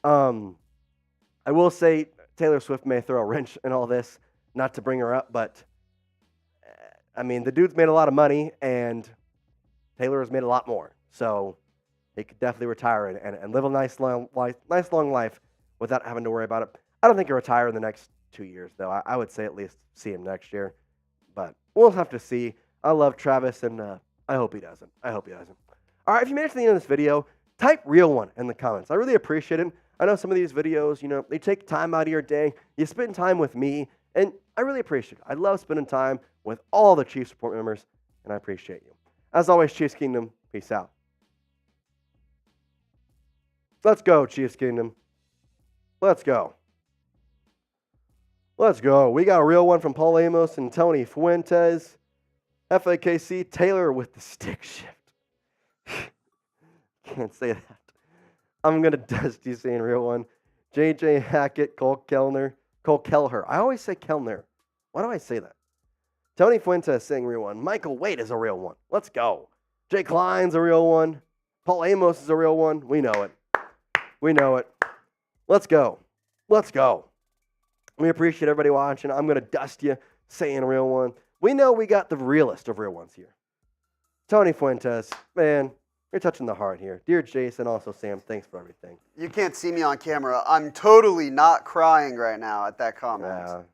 I will say Taylor Swift may throw a wrench in all this, not to bring her up, but I mean, the dude's made a lot of money, and Taylor has made a lot more. So he could definitely retire and live a nice long life without having to worry about it. I don't think he'll retire in the next 2 years, though. I would say at least see him next year. But we'll have to see. I love Travis, and I hope he doesn't. All right, if you made it to the end of this video, type real one in the comments. I really appreciate it. I know some of these videos, they take time out of your day. You spend time with me, and I really appreciate it. I love spending time with all the Chiefs support members, and I appreciate you. As always, Chiefs Kingdom, peace out. Let's go, Chiefs Kingdom. Let's go. Let's go. We got a real one from Paul Amos and Tony Fuentes. FAKC Taylor with the stick shift. Can't say that. I'm going to dust you saying real one. JJ Hackett, Cole Kelleher. I always say Kellner. Why do I say that? Tony Fuentes saying real one. Michael Wade is a real one. Let's go. Jay Klein's a real one. Paul Amos is a real one. We know it. Let's go. We appreciate everybody watching. I'm going to dust you saying real one. We know we got the realest of real ones here. Tony Fuentes, man, you're touching the heart here. Dear Jace and also Sam, thanks for everything. You can't see me on camera. I'm totally not crying right now at that comment.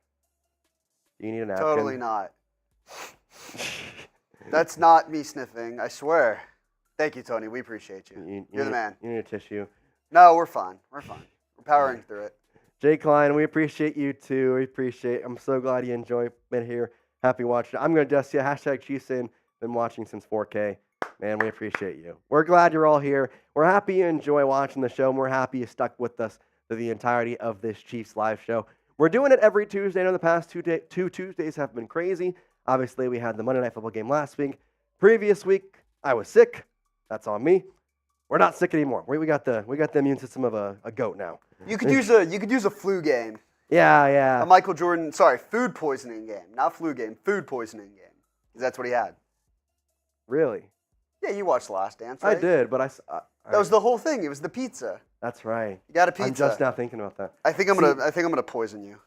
You need a napkin? Totally not. That's not me sniffing, I swear. Thank you, Tony. We appreciate you. You're the man. You need a tissue. No, we're fine. We're powering through it. Jay Klein, we appreciate you too. I'm so glad you enjoyed being here. Happy watching. I'm going to dust you. Hashtag Justyn. Been watching since 4K. Man, we appreciate you. We're glad you're all here. We're happy you enjoy watching the show, and we're happy you stuck with us through the entirety of this Chiefs live show. We're doing it every Tuesday. I know the past two Tuesdays have been crazy. Obviously, we had the Monday Night Football game last week. Previous week, I was sick. That's on me. We're not sick anymore. We got the immune system of a goat now. You could use a flu game. Yeah. A Michael Jordan, food poisoning game, not flu game, food poisoning game. Because that's what he had. Really? Yeah, you watched The Last Dance, right? I did, but that was the whole thing. It was the pizza. That's right. You got a pizza. I'm just now thinking about that. I think I'm gonna poison you.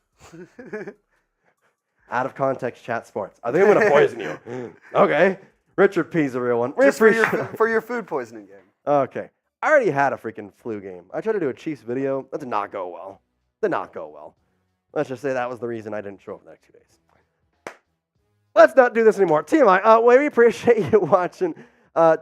Out of context, chat sports. I think I'm gonna poison you. Okay. Richard P's a real one. Just for your food poisoning game. Okay. I already had a freaking flu game. I tried to do a Chiefs video. That did not go well. Let's just say that was the reason I didn't show up the next 2 days. Let's not do this anymore. TMI. We appreciate you watching.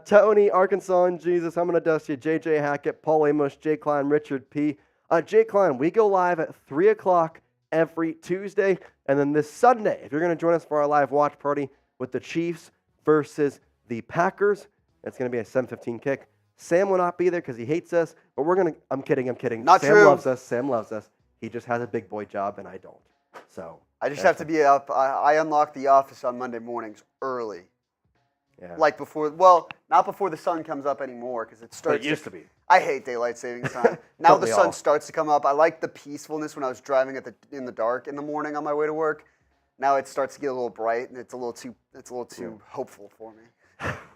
Tony, Arkansas, and Jesus. I'm going to dust you. JJ Hackett, Paul Amos, Jay Klein, Richard P. Jay Klein, we go live at 3 o'clock every Tuesday. And then this Sunday, if you're going to join us for our live watch party with the Chiefs versus the Packers, it's going to be a 7:15 kick. Sam will not be there because he hates us, but I'm kidding. Not Sam true. Sam loves us. He just has a big boy job, and I don't. So I just have to be up. I unlock the office on Monday mornings early. Yeah. Like not before the sun comes up anymore, because it starts. But it used to be. I hate daylight savings time. Now the sun starts to come up. I like the peacefulness when I was driving in the dark in the morning on my way to work. Now it starts to get a little bright, and it's a little too hopeful for me.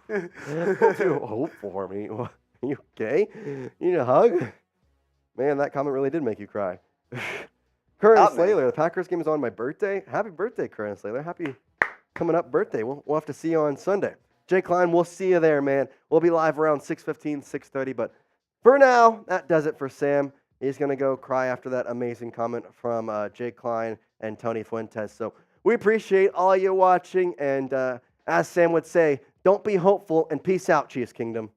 Too hopeful for me. Are you okay? You need a hug? Man, that comment really did make you cry. Curran Slater, the Packers game is on my birthday. Happy birthday, Curran Slater. Happy coming up birthday. We'll have to see you on Sunday. Jay Klein, we'll see you there, man. We'll be live around 6:15, 6:30. But for now, that does it for Sam. He's going to go cry after that amazing comment from Jay Klein and Tony Fuentes. So we appreciate all you watching. And as Sam would say, don't be hopeful and peace out, Chiefs Kingdom.